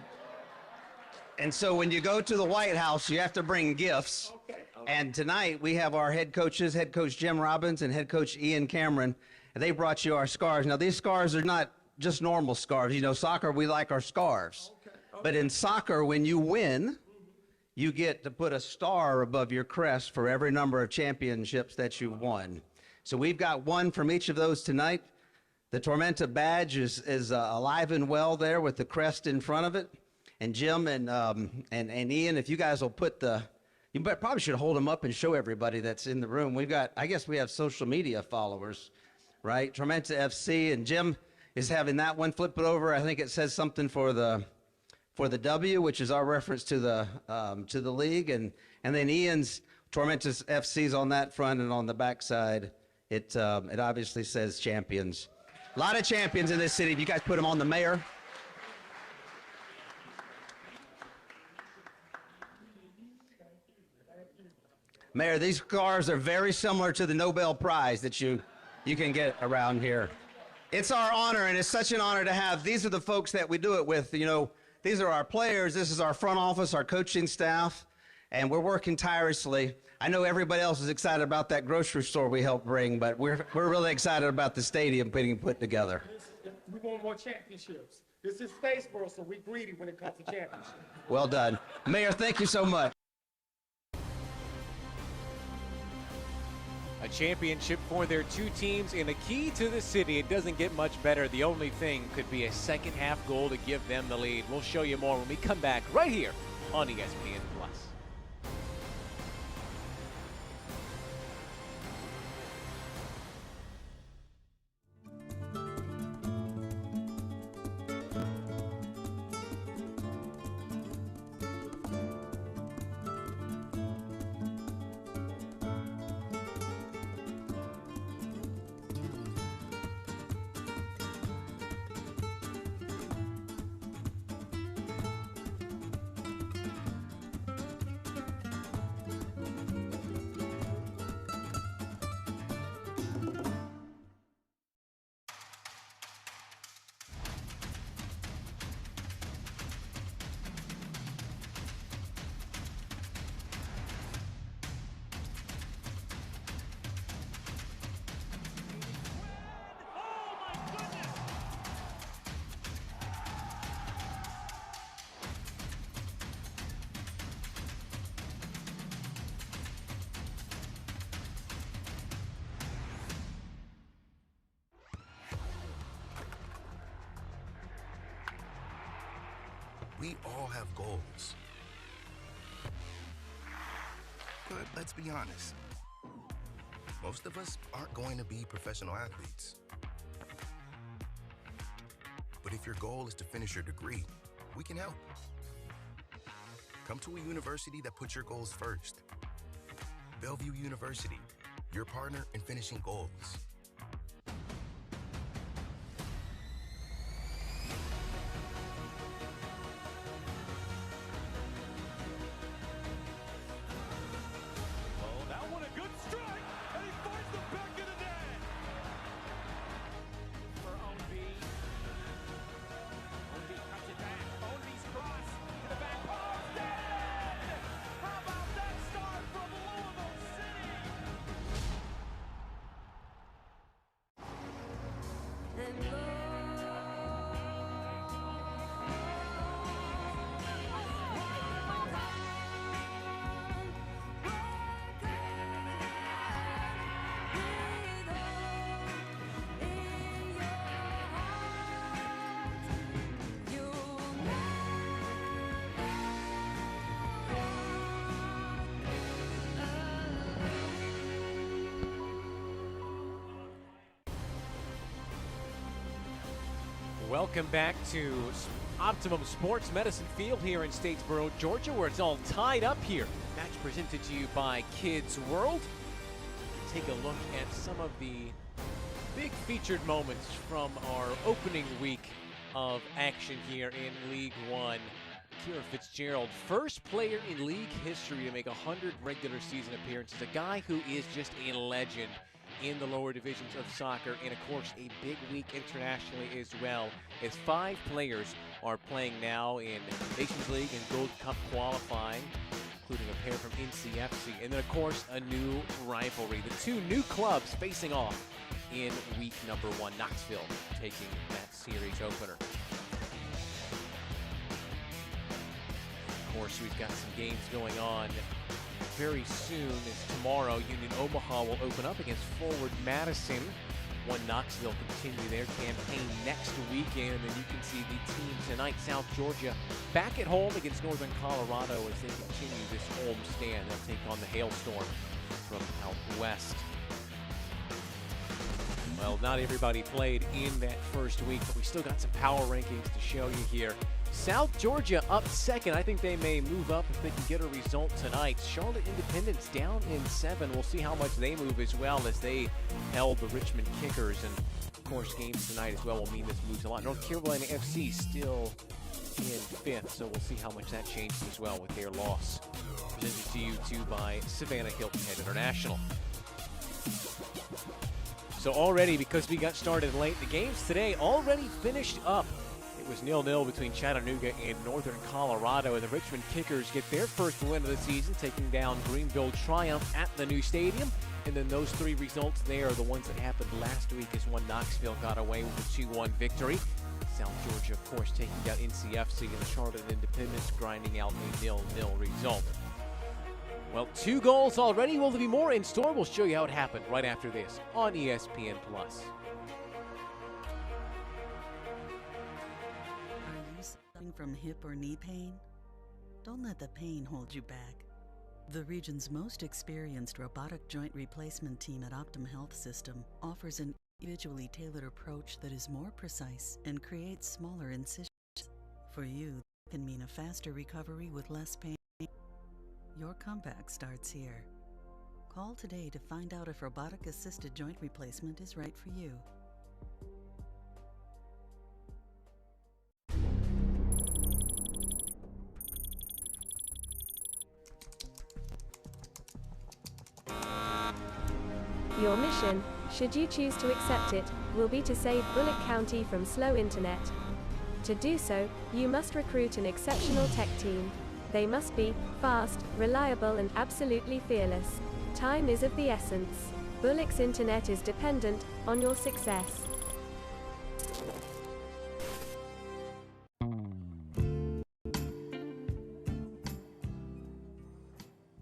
And so when you go to the White House, you have to bring gifts. Okay. And tonight we have our head coaches, head coach Jim Robbins and head coach Ian Cameron, and they brought you our scarves. Now, these scarves are not just normal scarves. You know, soccer, we like our scarves. But in soccer, when you win, you get to put a star above your crest for every number of championships that you've won. So we've got one from each of those tonight. The Tormenta badge is alive and well there with the crest in front of it. And Jim and Ian, if you guys will put you probably should hold them up and show everybody that's in the room. We've got, I guess we have social media followers, right? Tormenta FC, and Jim is having that one. Flip it over. I think it says something for the W, which is our reference to the league, and then Ian's Tormenta FC's on that front, and on the back side, it obviously says champions. A lot of champions in this city. If you guys put them on the mayor. Mayor, these cars are very similar to the Nobel Prize that you can get around here. It's our honor, and it's such an honor to have. These are the folks that we do it with. You know, these are our players. This is our front office, our coaching staff, and we're working tirelessly. I know everybody else is excited about that grocery store we helped bring, but we're really excited about the stadium being put together. We want more championships. This is Statesboro, so we're greedy when it comes to championships. Well done. Mayor, thank you so much. A championship for their two teams and a key to the city. It doesn't get much better. The only thing could be a second half goal to give them the lead. We'll show you more when we come back right here on ESPN+. We all have goals. But let's be honest, most of us aren't going to be professional athletes. But if your goal is to finish your degree, we can help. Come to a university that puts your goals first. Bellevue University, your partner in finishing goals. Welcome back to Optimum Sports Medicine Field here in Statesboro, Georgia, where it's all tied up here. Match presented to you by Kids World. Take a look at some of the big featured moments from our opening week of action here in League One. Kira Fitzgerald, first player in league history to make 100 regular season appearances, a guy who is just a legend in the lower divisions of soccer, and of course a big week internationally as well, as 5 players are playing now in Nations League and Gold Cup qualifying, including a pair from NCFC, and then of course a new rivalry. The two new clubs facing off in week number 1, Knoxville taking that series opener. course, we've got some games going on very soon. As tomorrow, Union Omaha will open up against Forward Madison. One Knoxville continue their campaign next weekend, and then you can see the team tonight, South Georgia, back at home against Northern Colorado as they continue this home stand. They'll take on the Hailstorm from out west. Well, not everybody played in that first week, but we still got some power rankings to show you here. South Georgia up second. I think they may move up if they can get a result tonight. Charlotte Independence down in 7. We'll see how much they move as well as they held the Richmond Kickers. And, of course, games tonight as well will mean this moves a lot. North Carolina FC still in 5th, so we'll see how much that changes as well with their loss. Presented to you, too, by Savannah Hilton Head International. So already, because we got started late, the games today already finished up. It was 0-0 between Chattanooga and Northern Colorado, and the Richmond Kickers get their first win of the season, taking down Greenville Triumph at the new stadium. And then those 3 results there are the ones that happened last week as one Knoxville got away with a 2-1 victory. South Georgia, of course, taking down NCFC, and the Charlotte Independence grinding out a 0-0 result. Well, 2 goals already. Will there be more in store? We'll show you how it happened right after this on ESPN+. Are you suffering from hip or knee pain? Don't let the pain hold you back. The region's most experienced robotic joint replacement team at Optum Health System offers an individually tailored approach that is more precise and creates smaller incisions. For you, that can mean a faster recovery with less pain. Your comeback starts here. Call today to find out if robotic-assisted joint replacement is right for you. Your mission, should you choose to accept it, will be to save Bullock County from slow internet. To do so, you must recruit an exceptional tech team. They must be fast, reliable, and absolutely fearless. Time is of the essence. Bullock's internet is dependent on your success.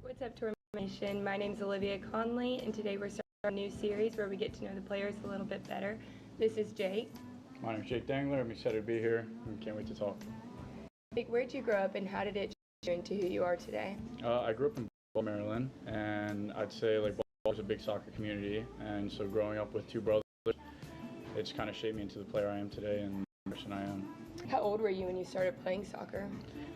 What's up, Tormenta? My name is Olivia Conley, and today we're starting a new series where we get to know the players a little bit better. This is Jake. My name's Jake Dangler. I'm excited to be here and can't wait to talk. Jake, where'd you grow up and how did it change you into who you are today? I grew up in Baltimore, Maryland, and I'd say like Baltimore's a big soccer community, and so growing up with 2 brothers, it's kind of shaped me into the player I am today and the person I am. How old were you when you started playing soccer?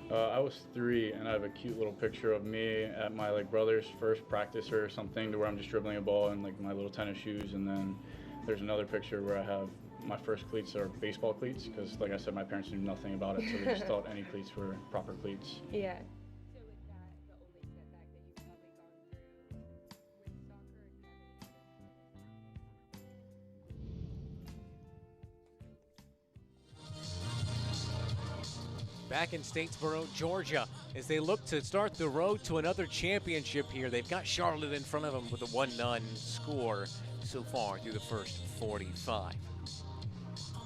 I was 3, and I have a cute little picture of me at my brother's first practice or something, to where I'm just dribbling a ball in my little tennis shoes, and then there's another picture where I have my first cleats are baseball cleats, because like I said, my parents knew nothing about it, so they just thought any cleats were proper cleats. Yeah. So is that the only setback that you've probably gone through with soccer? Back in Statesboro, Georgia, as they look to start the road to another championship here. They've got Charlotte in front of them with a 1-0 score so far through the first 45.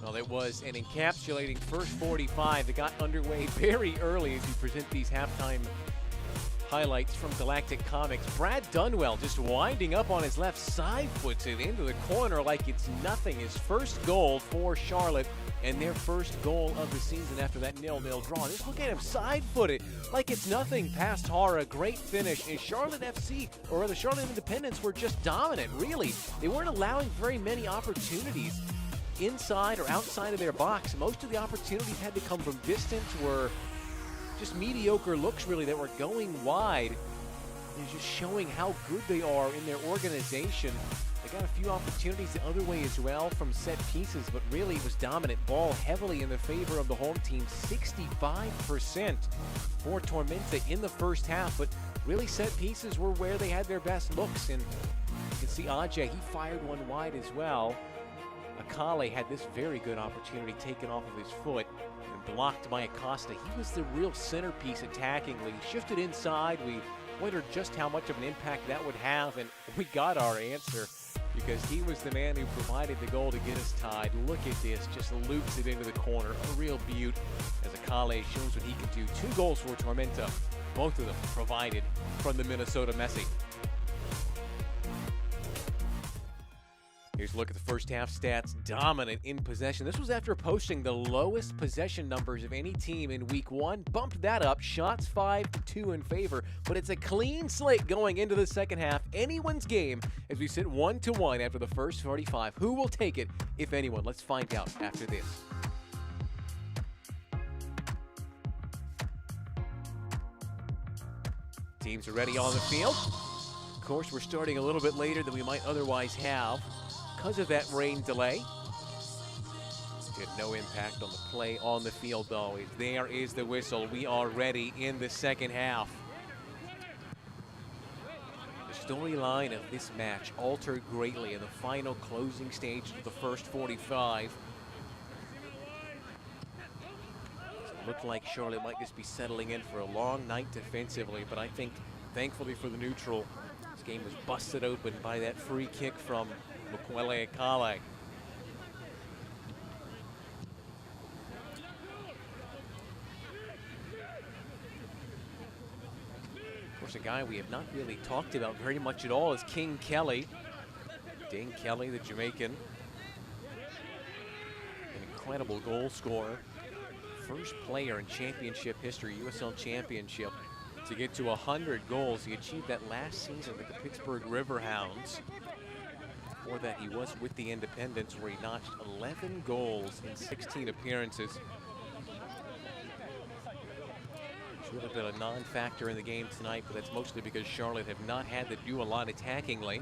Well, it was an encapsulating first 45 that got underway very early as we present these halftime highlights from Galactic Comics. Brad Dunwell just winding up on his left side, puts it into the corner like it's nothing. His first goal for Charlotte and their first goal of the season after that 0-0 draw. Just look at him side-footed like it's nothing past Hara. Great finish. And Charlotte FC, or the Charlotte Independents, were just dominant, really. They weren't allowing very many opportunities inside or outside of their box. Most of the opportunities had to come from distance, were just mediocre looks really that were going wide. They're just showing how good they are in their organization. They got a few opportunities the other way as well from set pieces, but really it was dominant ball heavily in the favor of the home team. 65% for Tormenta in the first half, but really set pieces were where they had their best looks. And you can see Ajay, he fired one wide as well. Akale had this very good opportunity taken off of his foot and blocked by Acosta. He was the real centerpiece attackingly. Shifted inside. We wondered just how much of an impact that would have, and we got our answer. because he was the man who provided the goal to get us tied. Look at this, just loops it into the corner. A real beaut as Akale shows what he can do. 2 goals for Tormenta, both of them provided from the Minnesota Messi. Here's a look at the first half stats. Dominant in possession. This was after posting the lowest possession numbers of any team in week 1. Bumped that up. Shots 5-2 in favor. But it's a clean slate going into the second half. Anyone's game as we sit 1-1 after the first 45. Who will take it, if anyone? Let's find out after this. Teams are ready on the field. Of course, we're starting a little bit later than we might otherwise have because of that rain delay. It had no impact on the play on the field, though. There is the whistle. We are ready in the second half. The storyline of this match altered greatly in the final closing stage of the first 45. It looked like Charlotte might just be settling in for a long night defensively, but I think, thankfully for the neutral, this game was busted open by that free kick from Akale. Of course, a guy we have not really talked about very much at all is King Kelly. Dane Kelly, the Jamaican. An incredible goal scorer. First player in championship history, USL Championship, to get to 100 goals. He achieved that last season with the Pittsburgh Riverhounds. Before that, he was with the Independents, where he notched 11 goals in 16 appearances. It's really been a non-factor in the game tonight, but that's mostly because Charlotte have not had to do a lot attackingly.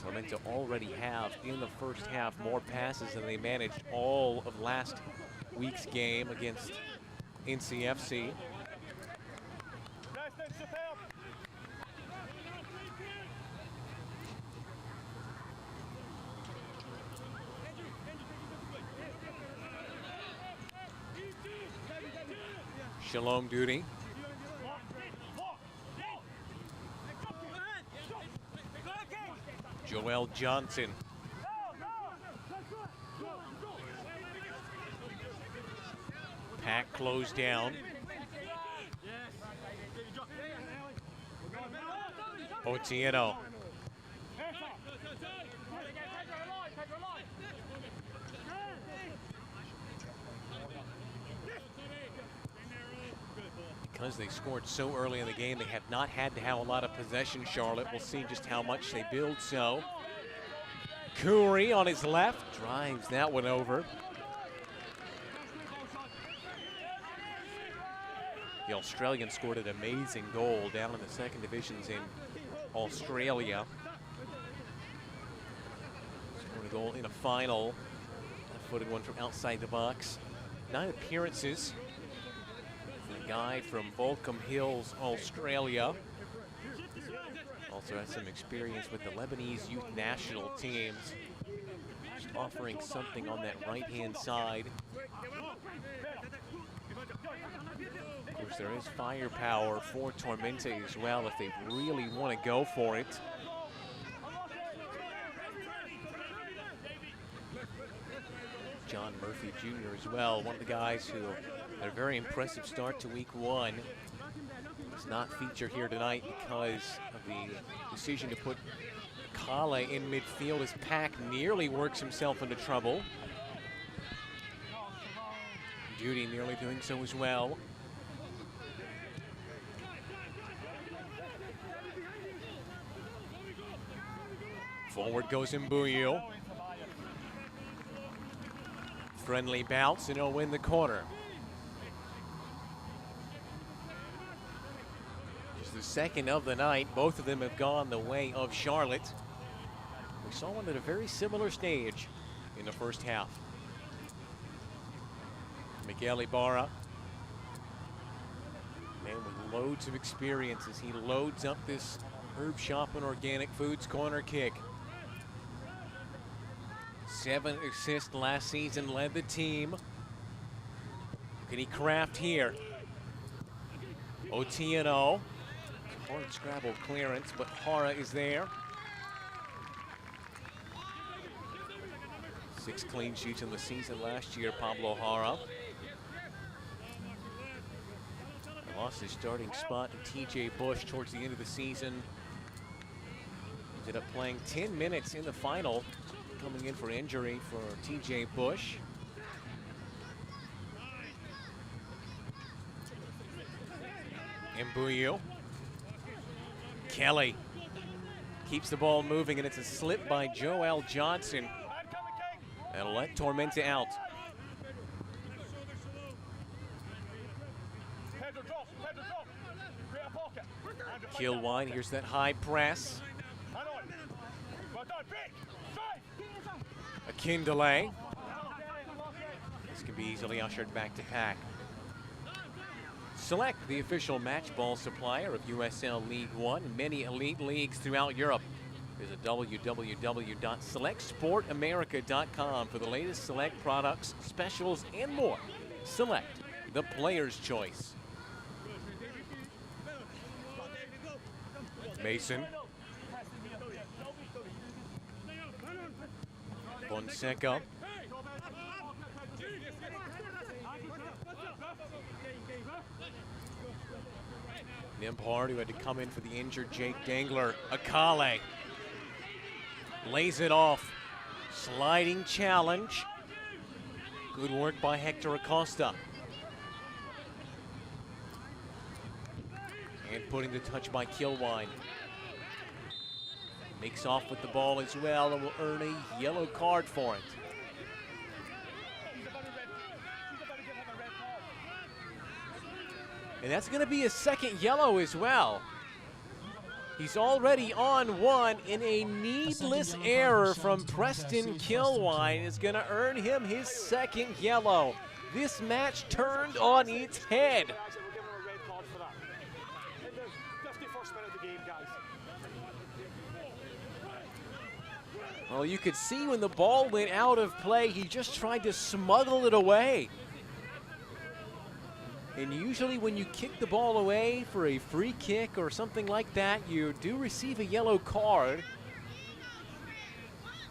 Tormenta already have, in the first half, more passes than they managed all of last week's game against NCFC. Shalom Duty. Joel Johnson. Pack closed down. Otieno. Because they scored so early in the game, they have not had to have a lot of possession, Charlotte. We'll see just how much they build so. Curry on his left, drives that one over. The Australian scored an amazing goal down in the second divisions in Australia. Scored a goal in a final. Left-footed one from outside the box. 9 appearances. The guy from Volcom Hills, Australia. Also has some experience with the Lebanese youth national teams. Just offering something on that right-hand side. Of course, there is firepower for Tormenta as well if they really want to go for it. John Murphy Jr. as well, one of the guys who had a very impressive start to week 1. Does not feature here tonight because of the decision to put Kale in midfield as Pack nearly works himself into trouble. Duty nearly doing so as well. Forward goes Mbuyu. Friendly bounce and he'll win the corner. Just the second of the night. Both of them have gone the way of Charlotte. We saw one at a very similar stage in the first half. Miguel Ibarra, man with loads of experiences. He loads up this Herb Shop and Organic Foods corner kick. 7 assists last season, led the team. Can he craft here? Otieno. Hard scrabble clearance, but Hara is there. 6 clean sheets in the season last year, Pablo Jara. Lost his starting spot to TJ Bush towards the end of the season. Ended up playing 10 minutes in the final, coming in for injury for TJ Bush. Mbuyu. Kelly keeps the ball moving, and it's a slip by Joel Johnson. That'll let Tormenta out. Kilwine, here's that high press. Akindele. This can be easily ushered back to pack. Select, the official match ball supplier of USL League One and many elite leagues throughout Europe. Visit www.selectsportamerica.com for the latest Select products, specials, and more. Select, the player's choice. Mason. Fonseca. Nimpard, who had to come in for the injured Jake Dangler. Akale lays it off. Sliding challenge. Good work by Hector Acosta. And putting the touch by Kilwine. Makes off with the ball as well and will earn a yellow card for it. And that's going to be a second yellow as well. He's already on one, and a needless error from Preston Kilwine is going to earn him his second yellow. This match turned on its head. Well, you could see when the ball went out of play, he just tried to smuggle it away. And usually when you kick the ball away for a free kick or something like that, you do receive a yellow card.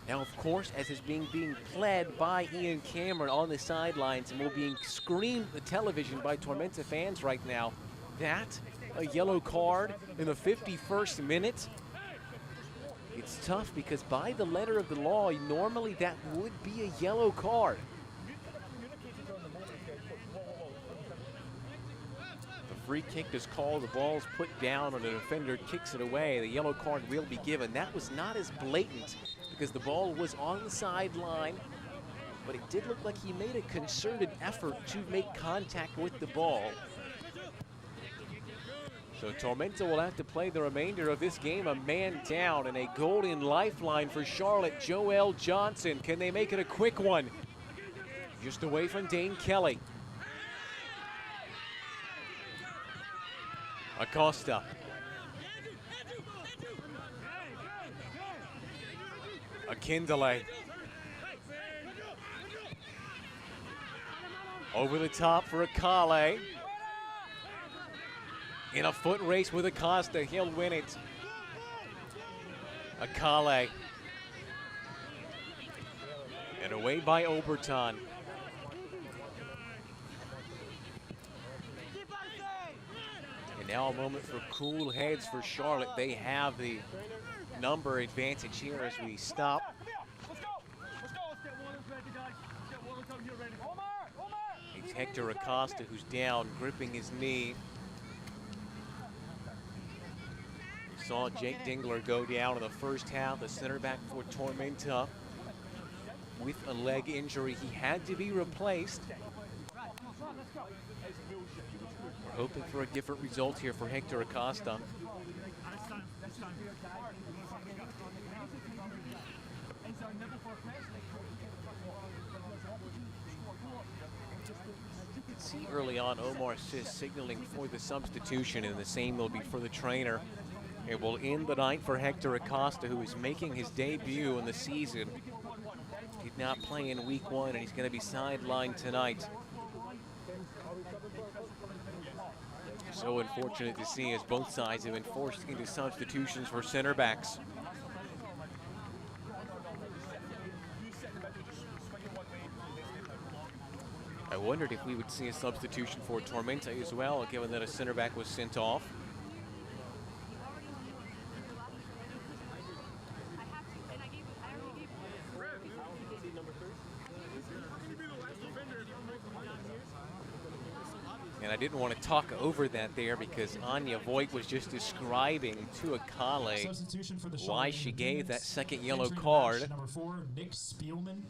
Now, of course, as is being pled by Ian Cameron on the sidelines and will being screamed at the television by Tormenta fans right now, that a yellow card in the 51st minute? It's tough because by the letter of the law, normally that would be a yellow card. The free kick is called, the ball's put down, and the defender kicks it away. The yellow card will be given. That was not as blatant because the ball was on the sideline, but it did look like he made a concerted effort to make contact with the ball. So Tormenta will have to play the remainder of this game a man down, and a golden lifeline for Charlotte, Joel Johnson. Can they make it a quick one? Just away from Dane Kelly. Acosta. Akindele. Over the top for Akale. In a foot race with Acosta, he'll win it. Akale. And away by Oberton. And now a moment for cool heads for Charlotte. They have the number advantage here as we stop. It's Hector Acosta who's down, gripping his knee. Saw Jake Dingler go down in the first half, the center back for Tormenta with a leg injury. He had to be replaced. We're hoping for a different result here for Hector Acosta. You can see early on Omar Sis signaling for the substitution, and the same will be for the trainer. It will end the night for Hector Acosta, who is making his debut in the season. Did not play in week one, and he's going to be sidelined tonight. So unfortunate to see as both sides have been forced into substitutions for center backs. I wondered if we would see a substitution for Tormenta as well, given that a center back was sent off. And I didn't want to talk over that there because Anya Voigt was just describing to Akale why she gave that second yellow card. Number 4, Nick Spielman.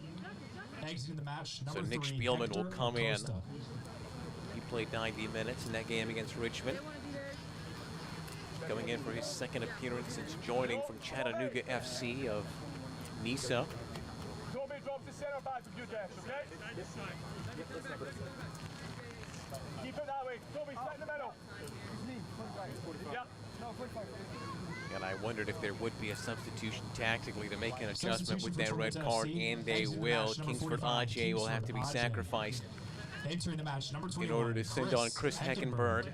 Exiting the match, So number Nick 3, Spielman Hector will come in. Acosta. He played 90 minutes in that game against Richmond. Coming in for his second appearance since joining from Chattanooga FC of NISA. Keep it that way. Toby, stay in the middle. Yeah. And I wondered if there would be a substitution tactically to make an adjustment with that red card, and they will. Kingsford Ajay will have to be sacrificed Entering the match, number 21, in order to send on Chris Heckenberg.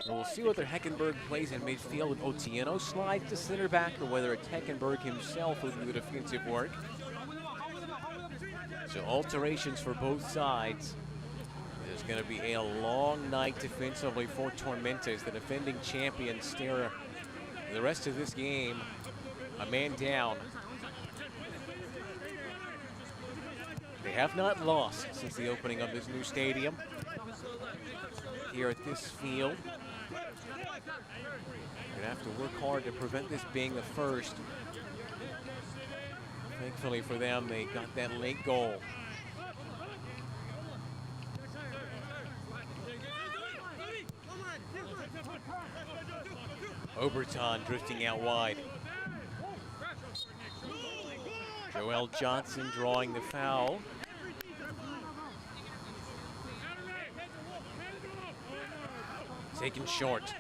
And we'll see whether Heckenberg plays in midfield and Otieno slides to center back, or whether it's Heckenberg himself will do the defensive work. So alterations for both sides. It's going to be a long night defensively for Tormenta as the defending champions stare the rest of this game a man down. They have not lost since the opening of this new stadium here at this field. They're going to have to work hard to prevent this being the first. Thankfully for them, they got that late goal. Oberton drifting out wide. Joel Johnson drawing the foul. Taken short.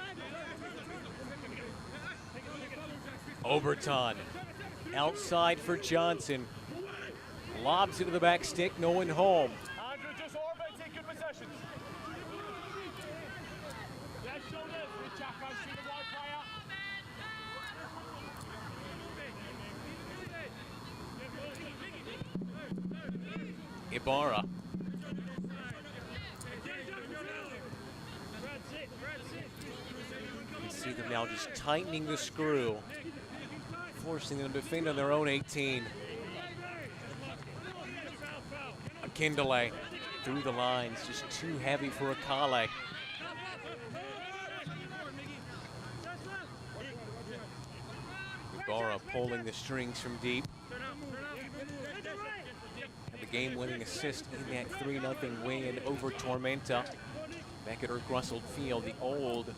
Oberton outside for Johnson. Lobs it to the back stick, no one home. Andrew, just orbit, take good possessions. Yes, shoulders, good jack, I've seen the wide player. Ibarra. You see them now just tightening the screw, forcing them to defend on their own 18. Akindele through the lines, just too heavy for Akale. Ibarra pulling the strings from deep. And the game-winning assist in that 3-0 win over Tormenta. Back at Irk Russell Field, the old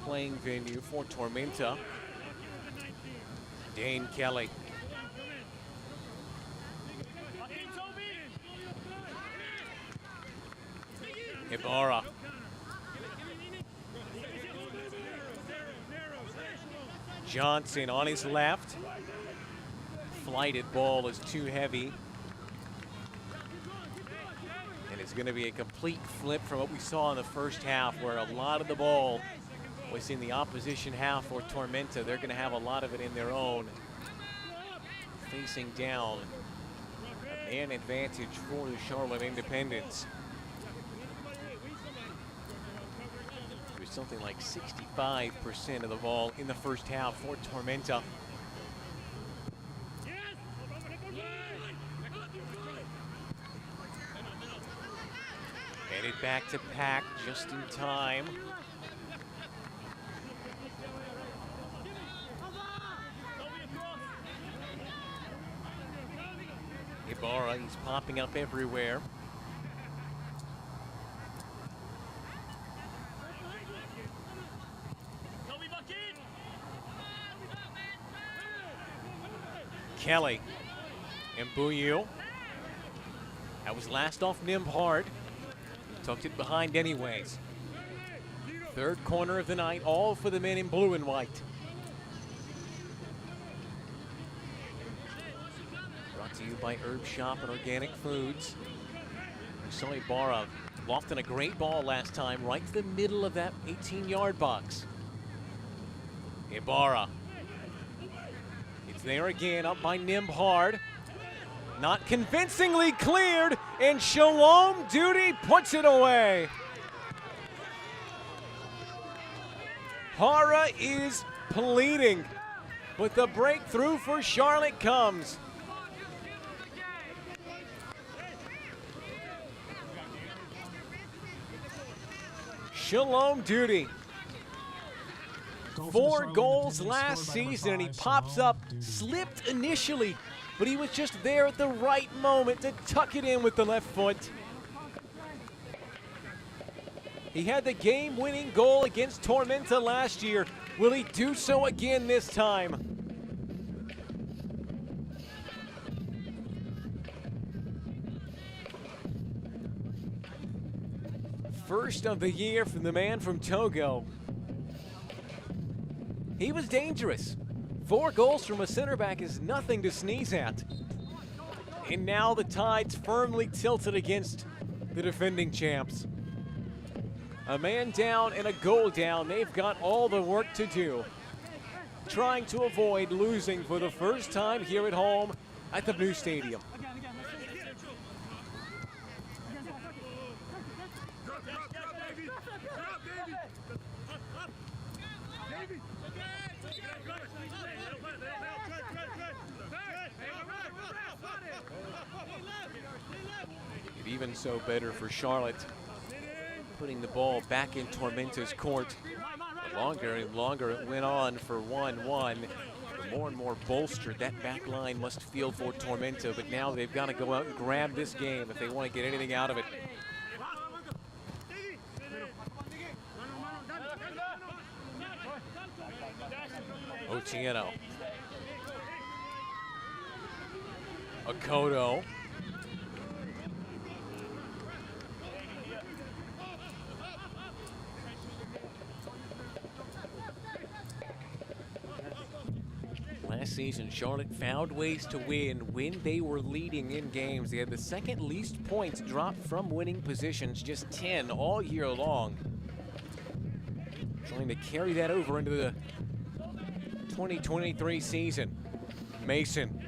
playing venue for Tormenta. Dane Kelly. Ibarra. Johnson on his left. Flighted ball is too heavy. And it's going to be a complete flip from what we saw in the first half, where a lot of the ball was in the opposition half for Tormenta. They're going to have a lot of it in their own. Facing down. A man advantage for the Charlotte Independents. There's something like 65% of the ball in the first half for Tormenta. Headed back to Pack just in time. Ibarra, he's popping up everywhere. Kelly and Buyu. That was last off Nimhard. Tucked it behind anyways. Third corner of the night, all for the men in blue and white. Brought to you by Herb Shop and Organic Foods. We saw Ibarra lofting a great ball last time, right to the middle of that 18-yard box. Ibarra. It's there again, up by Nimhard. Not convincingly cleared, and Shalom Duty puts it away. Hara is pleading, but the breakthrough for Charlotte comes. Shalom Duty. 4 goals last season, and he pops up, slipped initially, but he was just there at the right moment to tuck it in with the left foot. He had the game-winning goal against Tormenta last year. Will he do so again this time? First of the year from the man from Togo. He was dangerous. 4 goals from a center back is nothing to sneeze at. And now the tide's firmly tilted against the defending champs. A man down and a goal down. They've got all the work to do, trying to avoid losing for the first time here at home at the new stadium. Even so, better for Charlotte, putting the ball back in Tormenta's court. The longer and longer it went on for 1-1, the more and more bolstered that back line must feel for Tormenta, but now they've got to go out and grab this game if they want to get anything out of it. Otieno. Akoto. Last season, Charlotte found ways to win when they were leading in games. They had the second least points dropped from winning positions, just 10 all year long. Trying to carry that over into the 2023 season. Mason.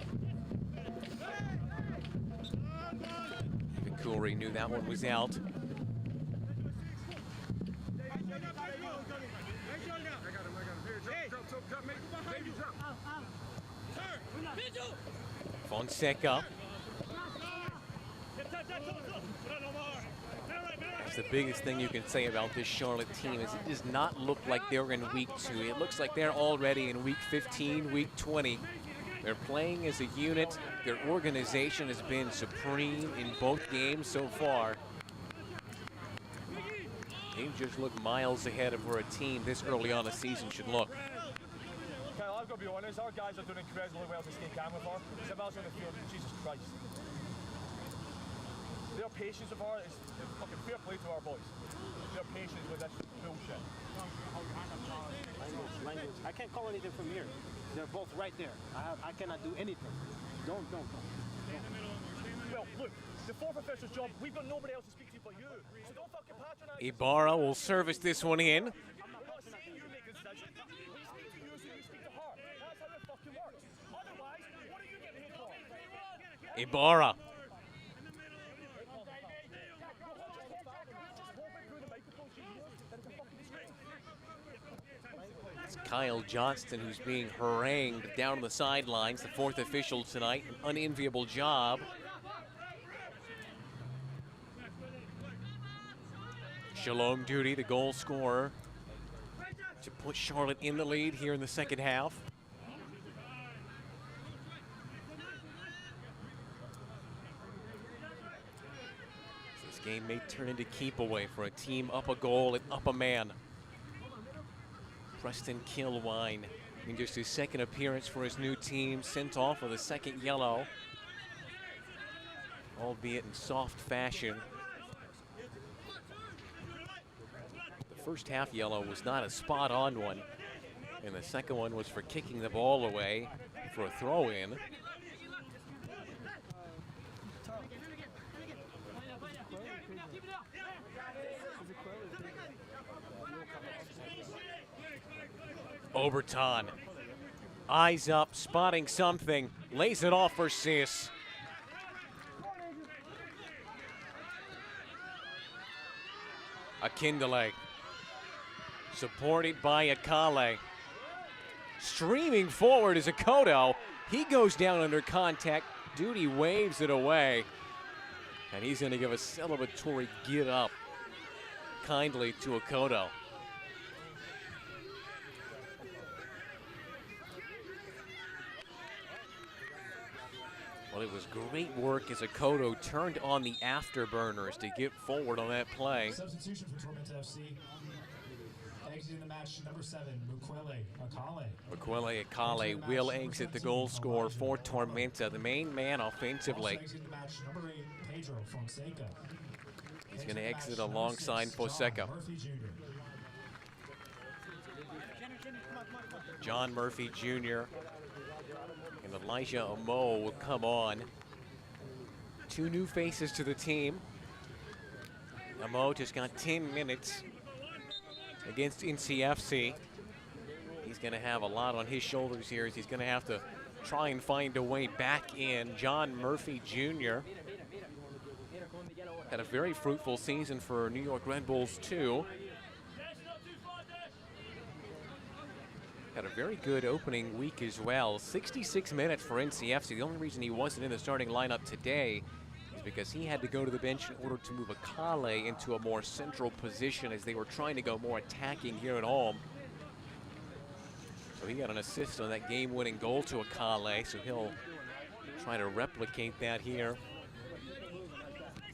Vicuri knew that one was out. Fonseca. That's the biggest thing you can say about this Charlotte team is it does not look like they're in week 2. It looks like they're already in week 15, week 20. They're playing as a unit. Their organization has been supreme in both games so far. They just look miles ahead of where a team this early on the season should look. I've got to be honest, our guys are doing incredibly well to stay calm with her. Isabel's on the field, Jesus Christ. Their patience of her is fucking fair play to our boys. Their patience with this bullshit. Language. I can't call anything from here. They're both right there. I cannot do anything. Don't. Well, look, the fourth official's job, we've got nobody else to speak to but you. So don't fucking patronize. Ibarra will service this one in. Ibarra. It's Kyle Johnston who's being harangued down the sidelines, the 4th official tonight. An unenviable job. Shalom Duty, the goal scorer, to put Charlotte in the lead here in the second half. Game may turn into keep away for a team up a goal and up a man. Preston Kilwine, in just his second appearance for his new team, sent off with a second yellow, albeit in soft fashion. The first half yellow was not a spot-on one, and the second one was for kicking the ball away for a throw-in. Oberton, eyes up, spotting something, lays it off for Sis. Akindele. Supported by Akale. Streaming forward is Akoto. He goes down under contact. Duty waves it away. And he's going to give a celebratory get up kindly to Akoto. Well, it was great work as Akoto turned on the afterburners to get forward on that play. Substitution for Tormenta FC. Exiting the match, number 7, Mukwele Akale. Mukwele Akale will exit the goal scorer for Tormenta, the main man offensively. Exiting the match, number 8, Pedro Fonseca. He's going to exit alongside Fonseca. John Murphy Jr. and Elijah Amo will come on. 2 new faces to the team. Amo just got 10 minutes against NCFC. He's going to have a lot on his shoulders here as he's going to have to try and find a way back in. John Murphy Jr. had a very fruitful season for New York Red Bulls too. Had a very good opening week as well. 66 minutes for NCFC. The only reason he wasn't in the starting lineup today is because he had to go to the bench in order to move Akale into a more central position as they were trying to go more attacking here at home. So he got an assist on that game-winning goal to Akale, so he'll try to replicate that here.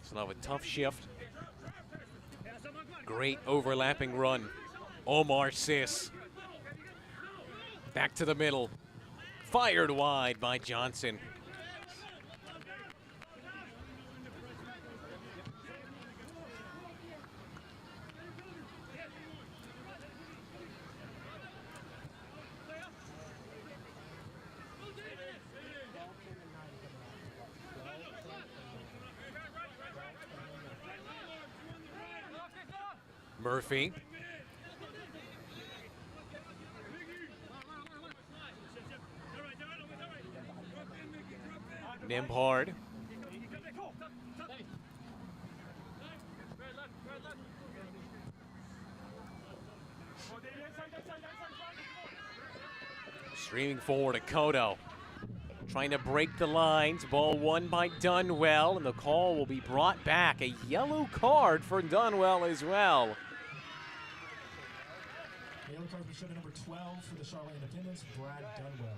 So now a tough shift. Great overlapping run. Omar Sis. Back to the middle. Fired wide by Johnson. Murphy. Nimhard. Streaming forward, Akoto. Trying to break the lines. Ball won by Dunwell, and the call will be brought back. A yellow card for Dunwell as well. Yellow card for showing number 12 for the Charlotte Independents, Brad Dunwell.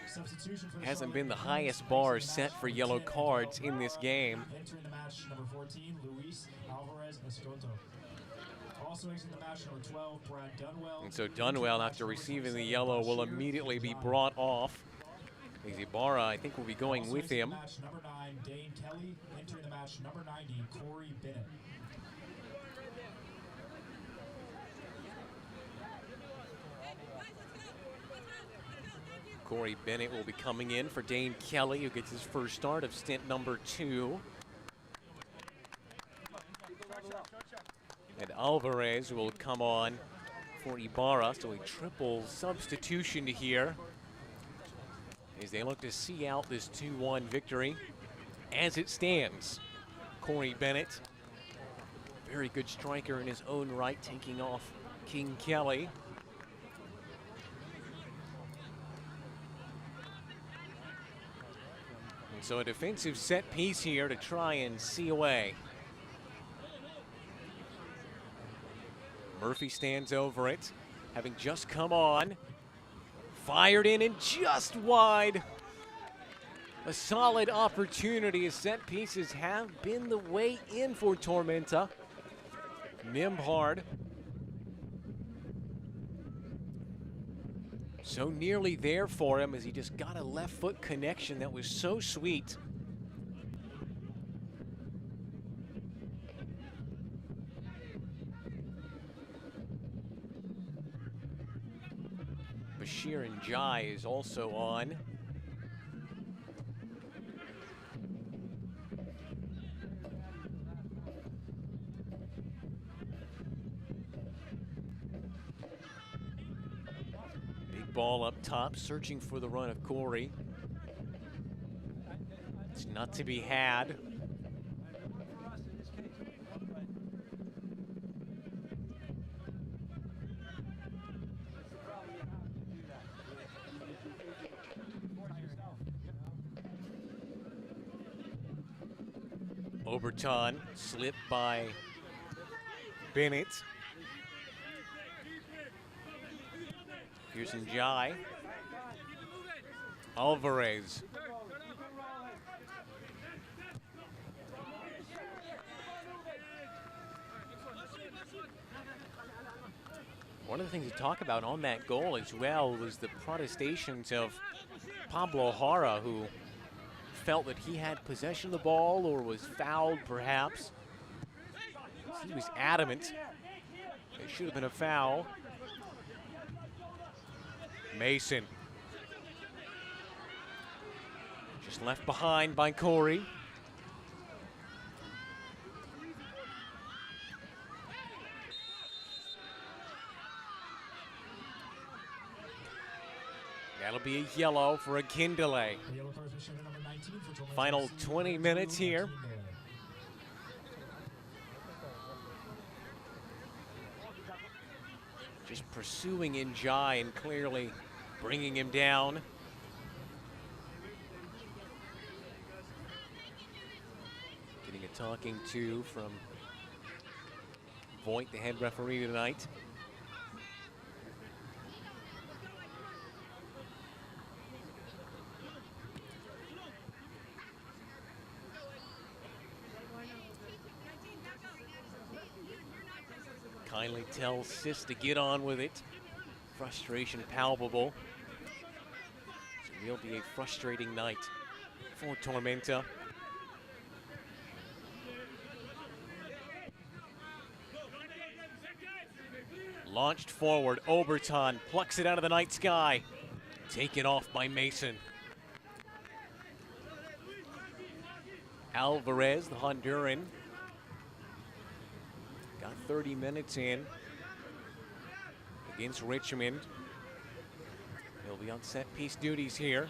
Substitution for Hasn't been the highest bar set for yellow cards in this game. Entering the match, number 14, Luis Alvarez Escoto. Also exiting the match, number 12, Brad Dunwell. And so Dunwell, after receiving the yellow, will immediately be brought off. Ibarra, I think, will be going with him. Match number 9, Dane Kelly. Entering the match, number 90, Corey Bennett. Corey Bennett will be coming in for Dane Kelly, who gets his first start of stint number 2. And Alvarez will come on for Ibarra, so a triple substitution here as they look to see out this 2-1 victory. As it stands, Corey Bennett, very good striker in his own right, taking off King Kelly. And so a defensive set piece here to try and see away. Murphy stands over it, having just come on. Fired in and just wide. A solid opportunity as set pieces have been the way in for Tormenta. Nimhard. So nearly there for him as he just got a left foot connection that was so sweet. Bashir and Jai is also on. Big ball up top, searching for the run of Corey. It's not to be had. Oberton slipped by Bennett. Here's Njai. Alvarez. One of the things to talk about on that goal as well was the protestations of Pablo Jara, who felt that he had possession of the ball or was fouled perhaps. He was adamant it should have been a foul. Mason. Just left behind by Corey. That'll be a yellow for a Kindle. Final 20 minutes here. Just pursuing Njai and clearly bringing him down. Getting a talking to from Voigt, the head referee tonight. Kindly tells Sis to get on with it. Frustration palpable. It will be a frustrating night for Tormenta. Launched forward, Oberton plucks it out of the night sky. Taken off by Mason. Alvarez, the Honduran. Got 30 minutes in against Richmond. He'll be on set piece duties here.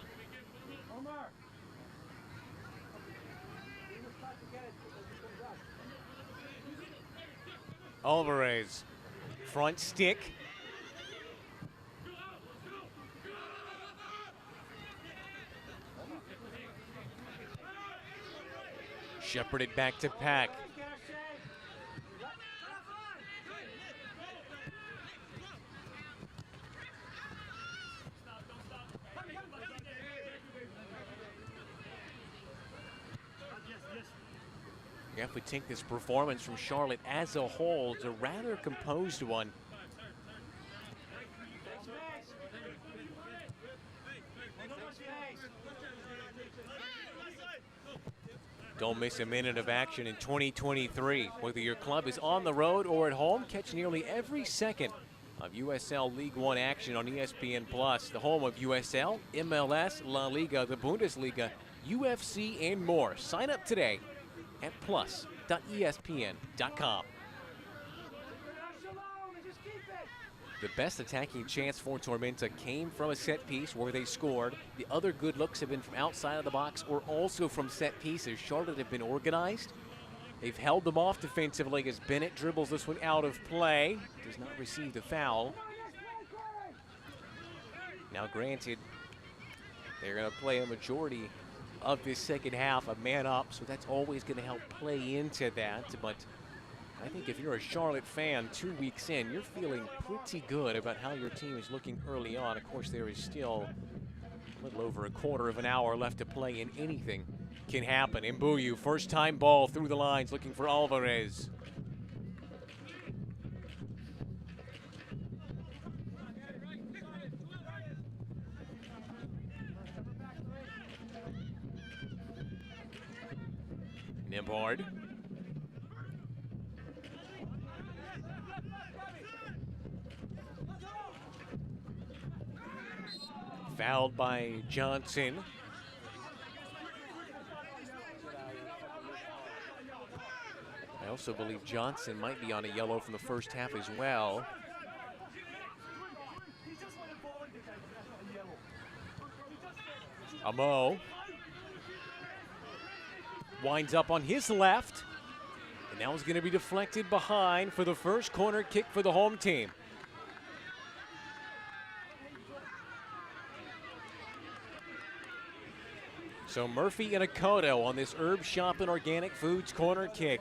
Alvarez, front stick. Shepherded back to Pack. If we take this performance from Charlotte as a whole, it's a rather composed one. Don't miss a minute of action in 2023. Whether your club is on the road or at home, catch nearly every second of USL League One action on ESPN Plus, the home of USL, MLS, La Liga, the Bundesliga, UFC, and more. Sign up today at plus.espn.com. The best attacking chance for Tormenta came from a set piece where they scored. The other good looks have been from outside of the box or also from set pieces. Charlotte have been organized. They've held them off defensively as Bennett dribbles this one out of play. Does not receive the foul. Now granted, they're going to play a majority of this second half, a man up, so that's always going to help play into that. But I think if you're a Charlotte fan 2 weeks in, you're feeling pretty good about how your team is looking early on. Of course, there is still a little over a quarter of an hour left to play, and anything can happen. Mbuyu, first time ball through the lines, looking for Alvarez. Nimbard. Fouled by Johnson. I also believe Johnson might be on a yellow from the first half as well. Amo winds up on his left, and now is going to be deflected behind for the first corner kick for the home team. So Murphy and Akoto on this Herb Shop and Organic Foods corner kick.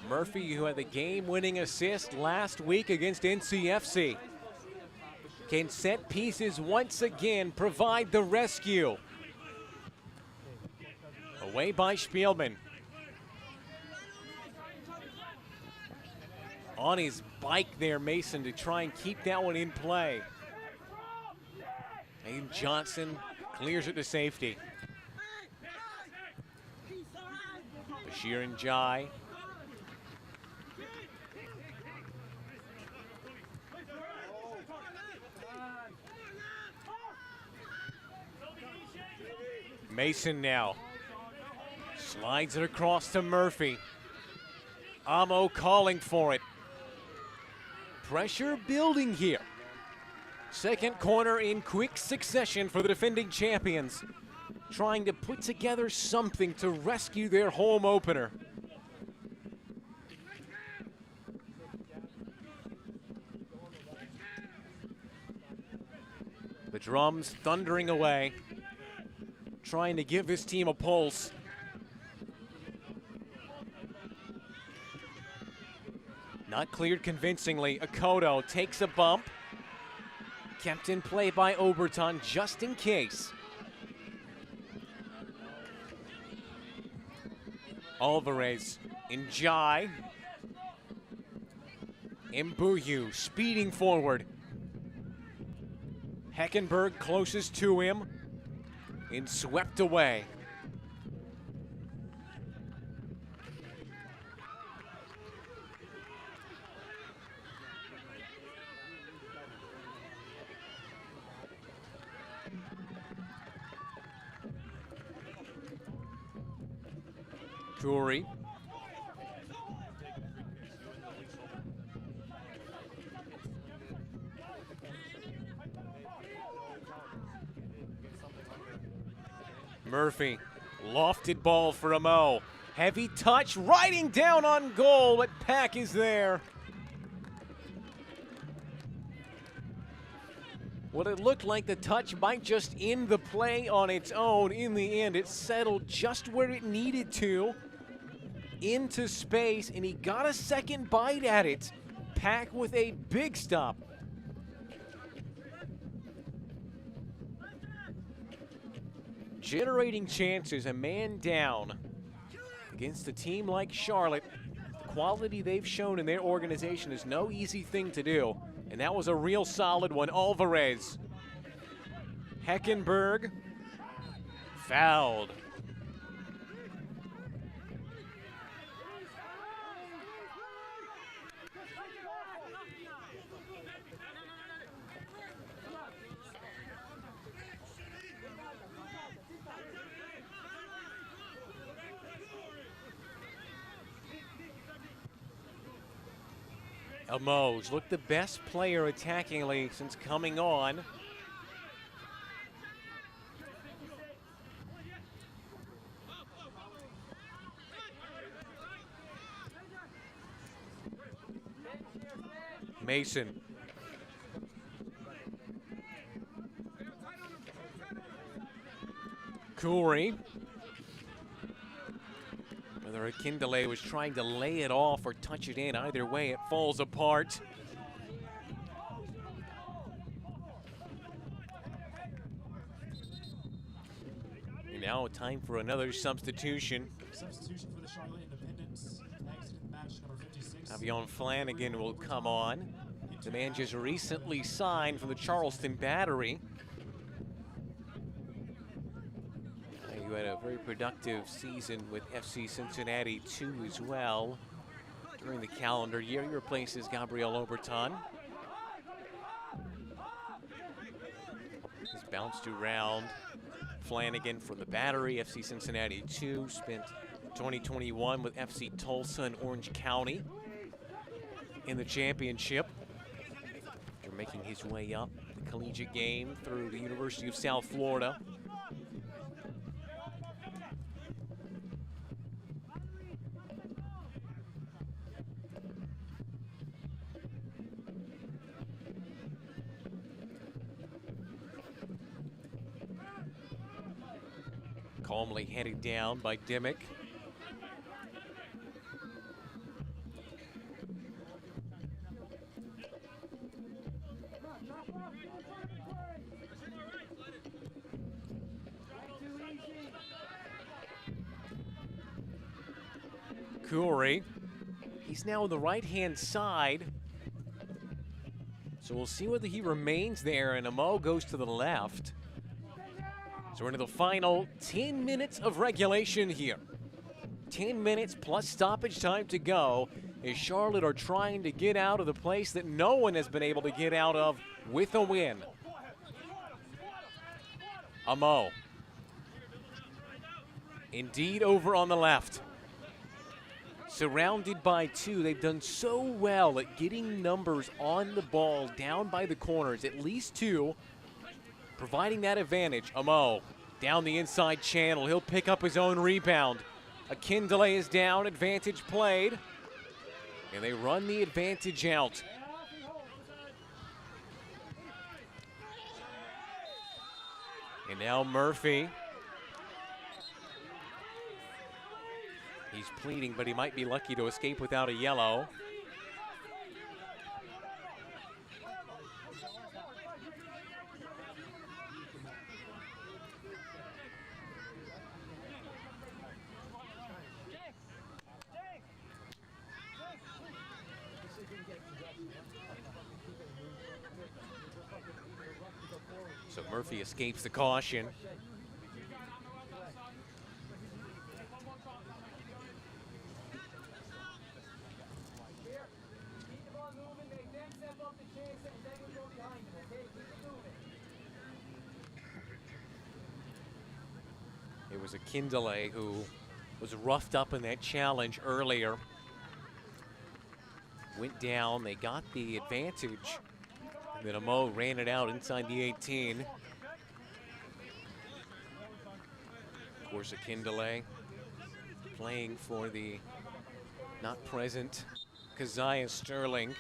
Murphy, who had the game-winning assist last week against NCFC, can set pieces once again provide the rescue. Away by Spielman. On his bike there, Mason, to try and keep that one in play. And Johnson clears it to safety. Bashir and Jai. Mason now slides it across to Murphy. Amo calling for it. Pressure building here. Second corner in quick succession for the defending champions, trying to put together something to rescue their home opener. The drums thundering away, trying to give this team a pulse. Not cleared convincingly. Akoto takes a bump. Kept in play by Oberton just in case. Alvarez, Njai. Mbuyu speeding forward. Heckenberg closest to him and swept away. Curry. Murphy, lofted ball for Amo. Heavy touch, riding down on goal, but Pack is there. What it looked like the touch might just end the play on its own. In the end, it settled just where it needed to, into space, and he got a second bite at it. Pack with a big stop. Generating chances, a man down against a team like Charlotte. The quality they've shown in their organization is no easy thing to do, and that was a real solid one. Alvarez. Heckenberg. Fouled. Amos looked the best player attackingly since coming on. Mason. Curry. Whether Akindele was trying to lay it off or touch it in, either way it falls apart. And now time for another substitution. Substitution for the Charlotte Independents. Exited match number 56. Avion Flanagan will come on. The man just recently signed from the Charleston Battery. You had a very productive season with FC Cincinnati 2 as well during the calendar year. He replaces Gabriel Oberton. He's bounced around. Flanagan from the Battery, FC Cincinnati 2, spent 2021 with FC Tulsa and Orange County in the championship. After making his way up the collegiate game through the University of South Florida. Calmly headed down by Dimmick. Curry, he's now on the right-hand side. So we'll see whether he remains there, and Amo goes to the left. So we're into the final 10 minutes of regulation here. 10 minutes plus stoppage time to go as Charlotte are trying to get out of the place that no one has been able to get out of with a win. Amo. Indeed over on the left. Surrounded by two, they've done so well at getting numbers on the ball down by the corners, at least two, providing that advantage. Amo down the inside channel. He'll pick up his own rebound. Akindele is down, advantage played, and they run the advantage out. And now Murphy. He's pleading, but he might be lucky to escape without a yellow. So Murphy escapes the caution. It was Akindele who was roughed up in that challenge earlier. Went down, they got the advantage, and then Amo ran it out inside the 18. Of course, Akindele playing for the not present Keziah Sterling.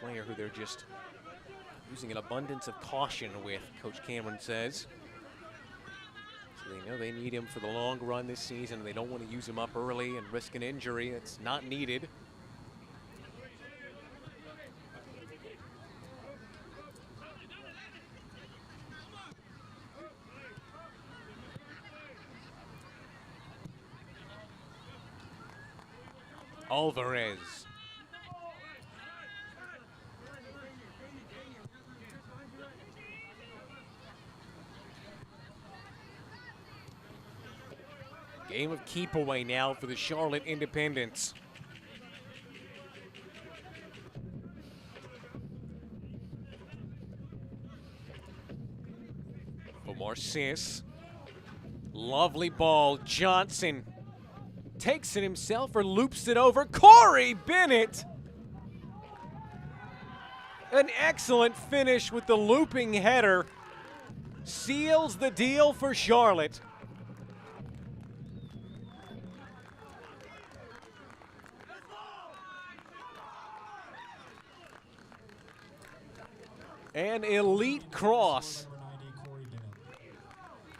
Player who they're just using an abundance of caution with, Coach Cameron says. So they know they need him for the long run this season. They don't want to use him up early and risk an injury that's not needed. Alvarez. Game of keep away now for the Charlotte Independents. Omar Sis. Lovely ball. Johnson takes it himself or loops it over. Corey Bennett. An excellent finish with the looping header. Seals the deal for Charlotte. An elite cross.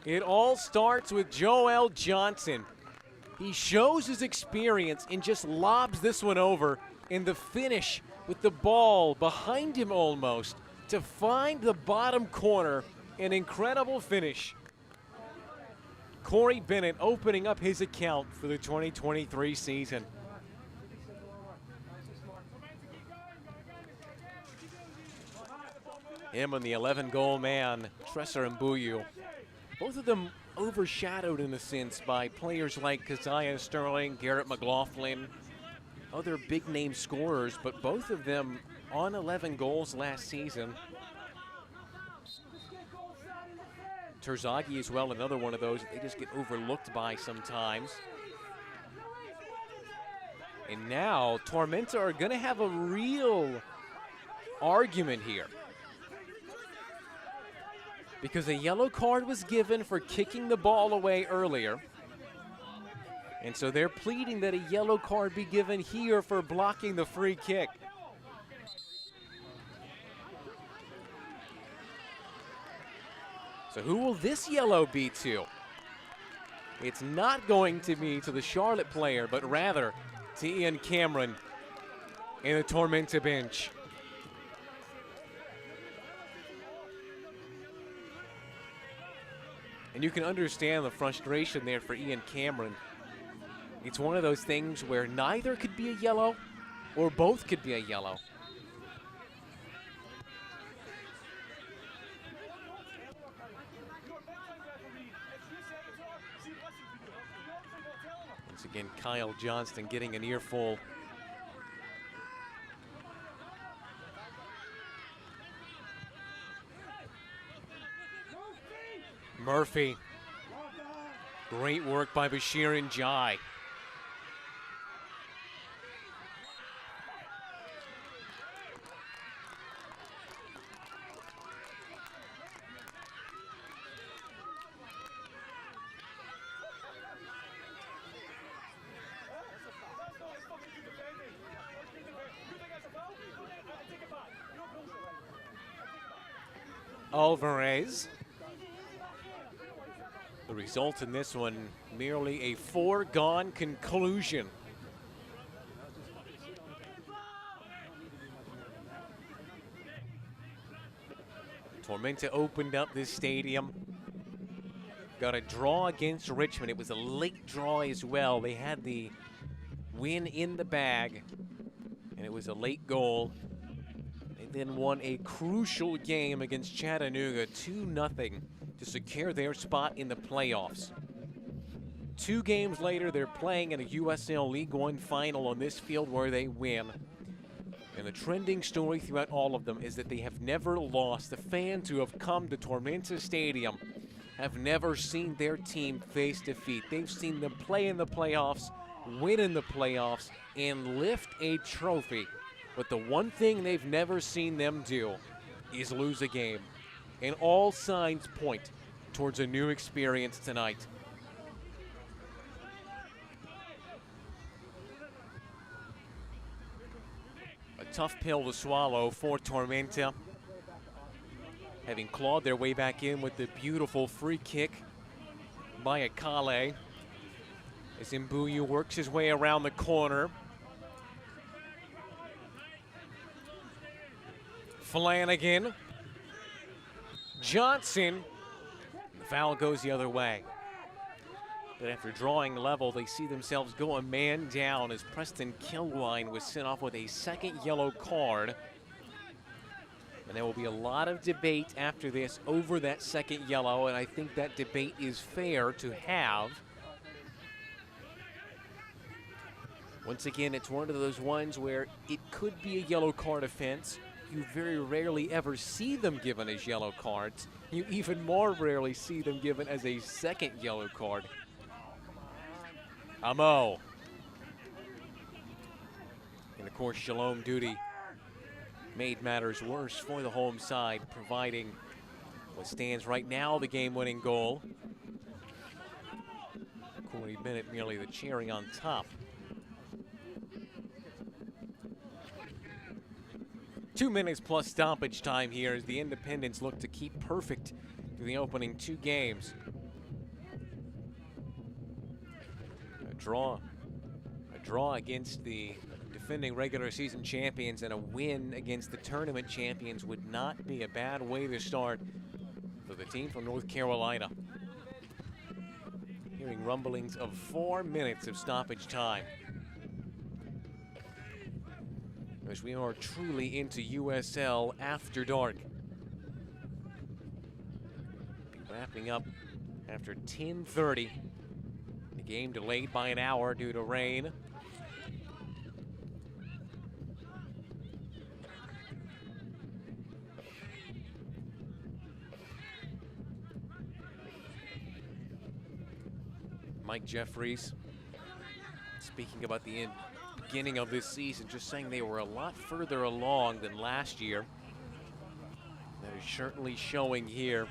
It all starts with Joel Johnson. He shows his experience and just lobs this one over in the finish with the ball behind him almost to find the bottom corner. An incredible finish. Corey Bennett opening up his account for the 2023 season. Him and the 11-goal man, Tresor Mbuyu. Both of them overshadowed in a sense by players like Keziah Sterling, Garrett McLaughlin, other big-name scorers, but both of them on 11 goals last season. Terzaghi as well, another one of those that they just get overlooked by sometimes. And now Tormenta are going to have a real argument here, because a yellow card was given for kicking the ball away earlier. And so they're pleading that a yellow card be given here for blocking the free kick. So who will this yellow be to? It's not going to be to the Charlotte player, but rather to Ian Cameron in the Tormenta bench. And you can understand the frustration there for Ian Cameron. It's one of those things where neither could be a yellow or both could be a yellow. Once again, Kyle Johnston getting an earful. Murphy. Great work by Bashir and Jai. Alvarez. The result in this one, merely a foregone conclusion. Tormenta opened up this stadium. Got a draw against Richmond. It was a late draw as well. They had the win in the bag, and it was a late goal. They then won a crucial game against Chattanooga, 2-0, to secure their spot in the playoffs. 2 games later, they're playing in a USL League One final on this field where they win. And the trending story throughout all of them is that they have never lost. The fans who have come to Tormenta Stadium have never seen their team face defeat. They've seen them play in the playoffs, win in the playoffs, and lift a trophy. But the one thing they've never seen them do is lose a game. And all signs point towards a new experience tonight. A tough pill to swallow for Tormenta, having clawed their way back in with the beautiful free kick by Akale as Mbuyu works his way around the corner. Flanagan. Johnson. The foul goes the other way. But after drawing level, they see themselves go a man down as Preston Kilwine was sent off with a second yellow card. And there will be a lot of debate after this over that second yellow, and I think that debate is fair to have. Once again, it's one of those ones where it could be a yellow card offense. You very rarely ever see them given as yellow cards. You even more rarely see them given as a second yellow card. Amo. And of course, Shalom Duty made matters worse for the home side, providing what stands right now the game-winning goal. Corey Bennett merely the cherry on top. 2 minutes plus stoppage time here as the Independents look to keep perfect through the opening 2 games. A draw against the defending regular season champions and a win against the tournament champions would not be a bad way to start for the team from North Carolina. Hearing rumblings of 4 minutes of stoppage time, as we are truly into USL after dark. Be wrapping up after 10:30. The game delayed by an hour due to rain. Mike Jeffries speaking about the beginning of this season, just saying they were a lot further along than last year. That is certainly showing here.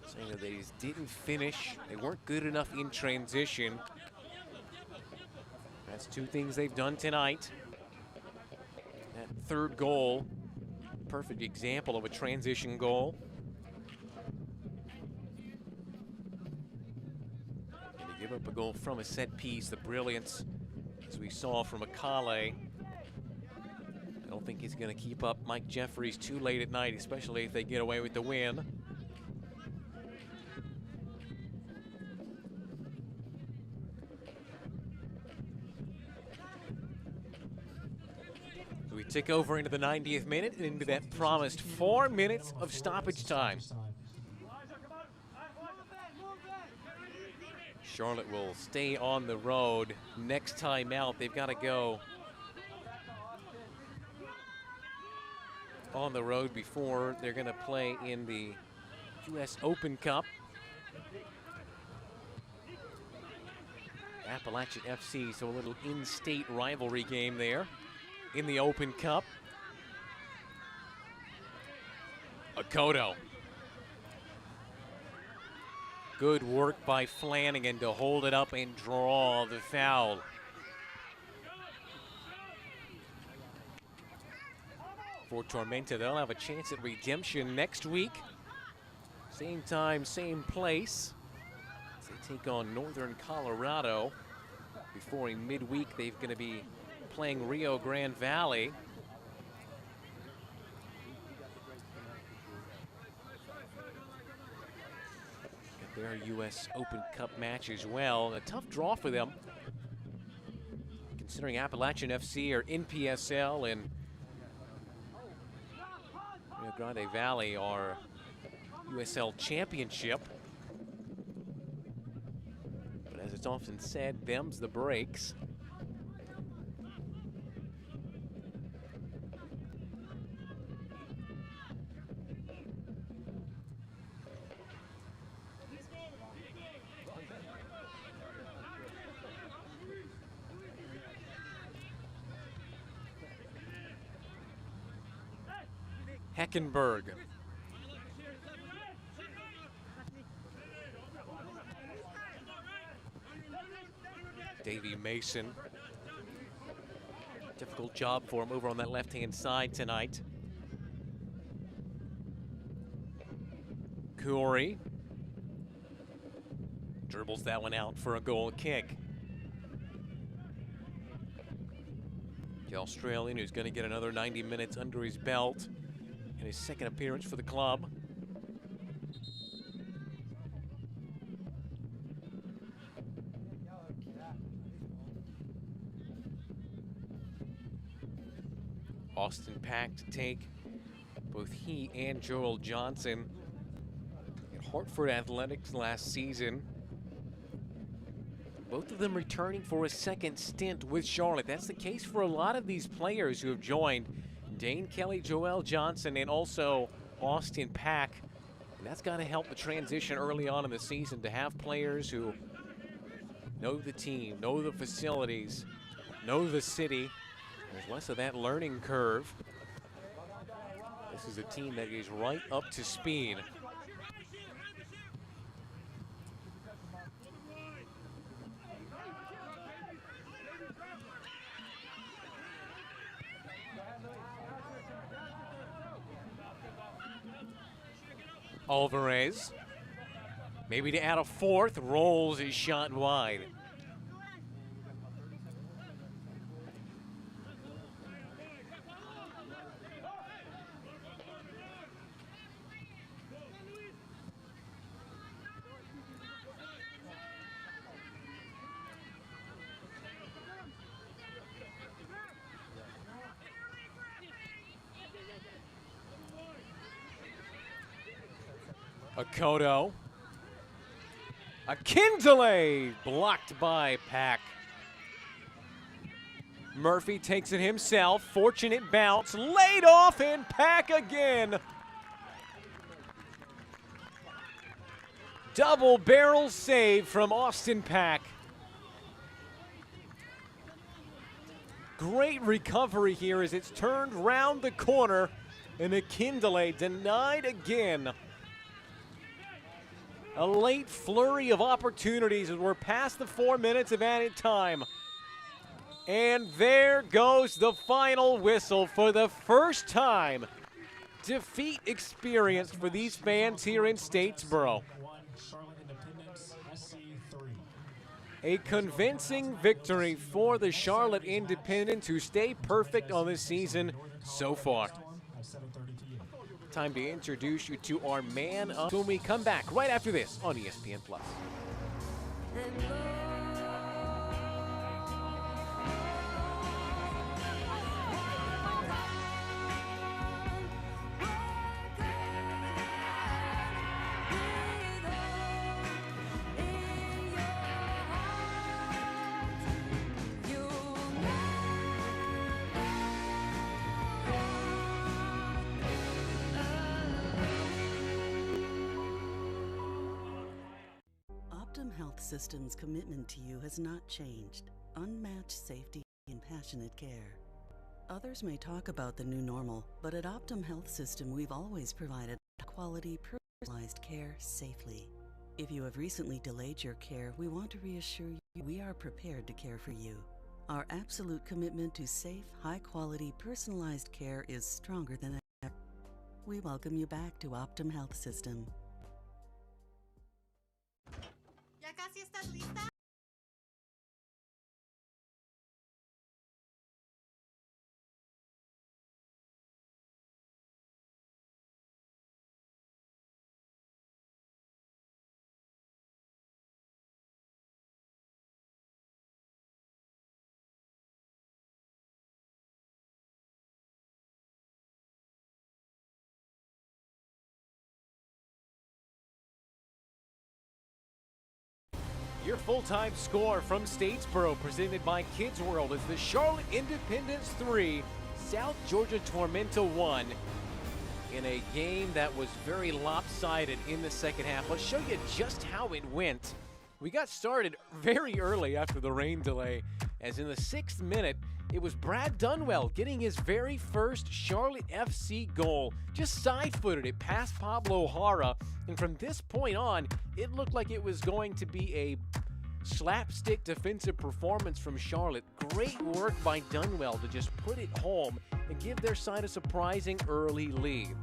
Saying that they just didn't finish. They weren't good enough in transition. That's 2 things they've done tonight. That 3rd goal perfect example of a transition goal. And to give up a goal from a set piece, the brilliance, as we saw from Akale. I don't think he's going to keep up Mike Jeffries too late at night, especially if they get away with the win. We tick over into the 90th minute and into that promised 4 minutes of stoppage time. Charlotte will stay on the road. Next time out, they've got to go on the road before they're going to play in the US Open Cup. Appalachian FC, so a little in-state rivalry game there in the Open Cup. Akoto. Good work by Flanagan to hold it up and draw the foul. For Tormenta, they'll have a chance at redemption next week. Same time, same place. As they take on Northern Colorado. Before a midweek, they're going to be playing Rio Grande Valley. Got their US Open Cup match as well. A tough draw for them, considering Appalachian FC are in PSL and Rio Grande Valley are USL Championship. But as it's often said, them's the breaks. Heckenberg. Davey Mason. Difficult job for him over on that left-hand side tonight. Corey dribbles that one out for a goal kick. The Australian who's going to get another 90 minutes under his belt in his second appearance for the club. Austin Pack to take both he and Joel Johnson at Hartford Athletics last season. Both of them returning for a second stint with Charlotte. That's the case for a lot of these players who have joined. Dane Kelly, Joel Johnson, and also Austin Pack. And that's got to help the transition early on in the season to have players who know the team, know the facilities, know the city. There's less of that learning curve. This is a team that is right up to speed. Alvarez, maybe to add a fourth, rolls his shot wide. Akoto. Akindele blocked by Pack. Murphy takes it himself. Fortunate bounce. Laid off and Pack again. Double barrel save from Austin Pack. Great recovery here as it's turned round the corner and Akindele denied again. A late flurry of opportunities as we're past the 4 minutes of added time. And there goes the final whistle for the first time defeat experience for these fans here in Statesboro. A convincing victory for the Charlotte Independents, who stay perfect on this season so far. Time to introduce you to our man up when we come back right after this on ESPN+. Optum Health System's commitment to you has not changed. Unmatched safety and passionate care. Others may talk about the new normal, but at Optum Health System we've always provided quality, personalized care safely. If you have recently delayed your care, we want to reassure you we are prepared to care for you. Our absolute commitment to safe, high-quality, personalized care is stronger than ever. We welcome you back to Optum Health System. ¿Ya casi estás lista? Your full-time score from Statesboro, presented by Kids World, is the Charlotte Independents 3, South Georgia Tormenta 1, in a game that was very lopsided in the second half. Let's show you just how it went. We got started very early after the rain delay, as in the 6th minute, it was Brad Dunwell getting his very first Charlotte FC goal. Just side-footed it past Pablo Jara, and from this point on, it looked like it was going to be a slapstick defensive performance from Charlotte. Great work by Dunwell to just put it home and give their side a surprising early lead.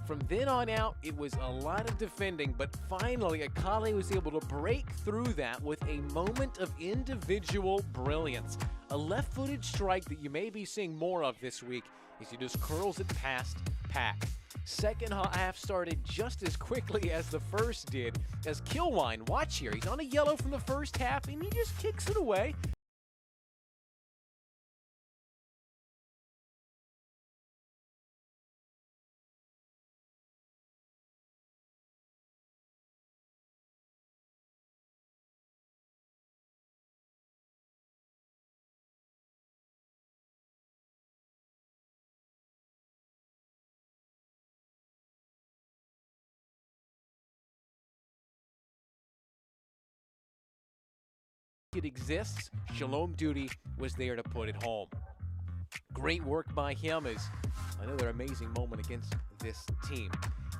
From then on out, it was a lot of defending, but finally, Akale was able to break through that with a moment of individual brilliance. A left-footed strike that you may be seeing more of this week as he just curls it past Pack. Second half started just as quickly as the first did, as Kilwine, watch here, he's on a yellow from the first half, and he just kicks it away. It exists. Shalom Duty was there to put it home. Great work by him as another amazing moment against this team.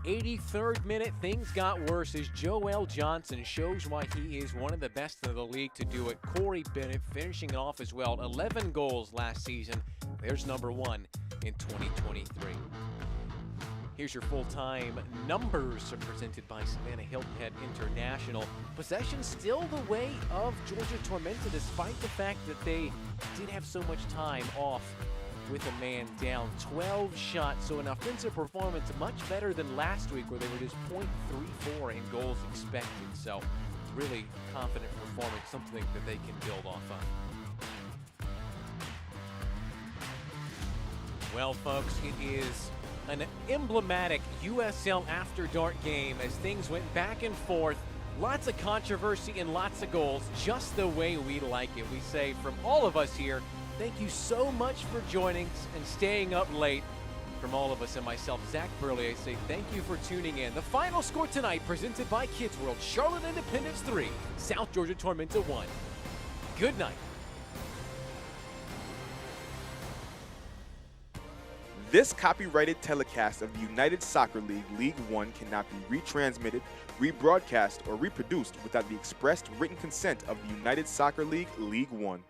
83rd minute, things got worse as Joel Johnson shows why he is one of the best in the league to do it. Corey Bennett finishing it off as well. 11 goals last season. There's number 1 in 2023. Here's your full-time numbers presented by Savannah Hilton Head International. Possession still the way of Georgia Tormenta, despite the fact that they did have so much time off with a man down. 12 shots, so an offensive performance much better than last week where they were just .34 in goals expected. So really confident performance, something that they can build off of. Well, folks, it is an emblematic USL After Dark game as things went back and forth. Lots of controversy and lots of goals, just the way we like it. We say from all of us here, thank you so much for joining us and staying up late. From all of us and myself, Zach Burley, I say thank you for tuning in. The final score tonight presented by Kids World, Charlotte Independents 3, South Georgia Tormenta 1. Good night. This copyrighted telecast of the United Soccer League League One cannot be retransmitted, rebroadcast, or reproduced without the expressed written consent of the United Soccer League League One.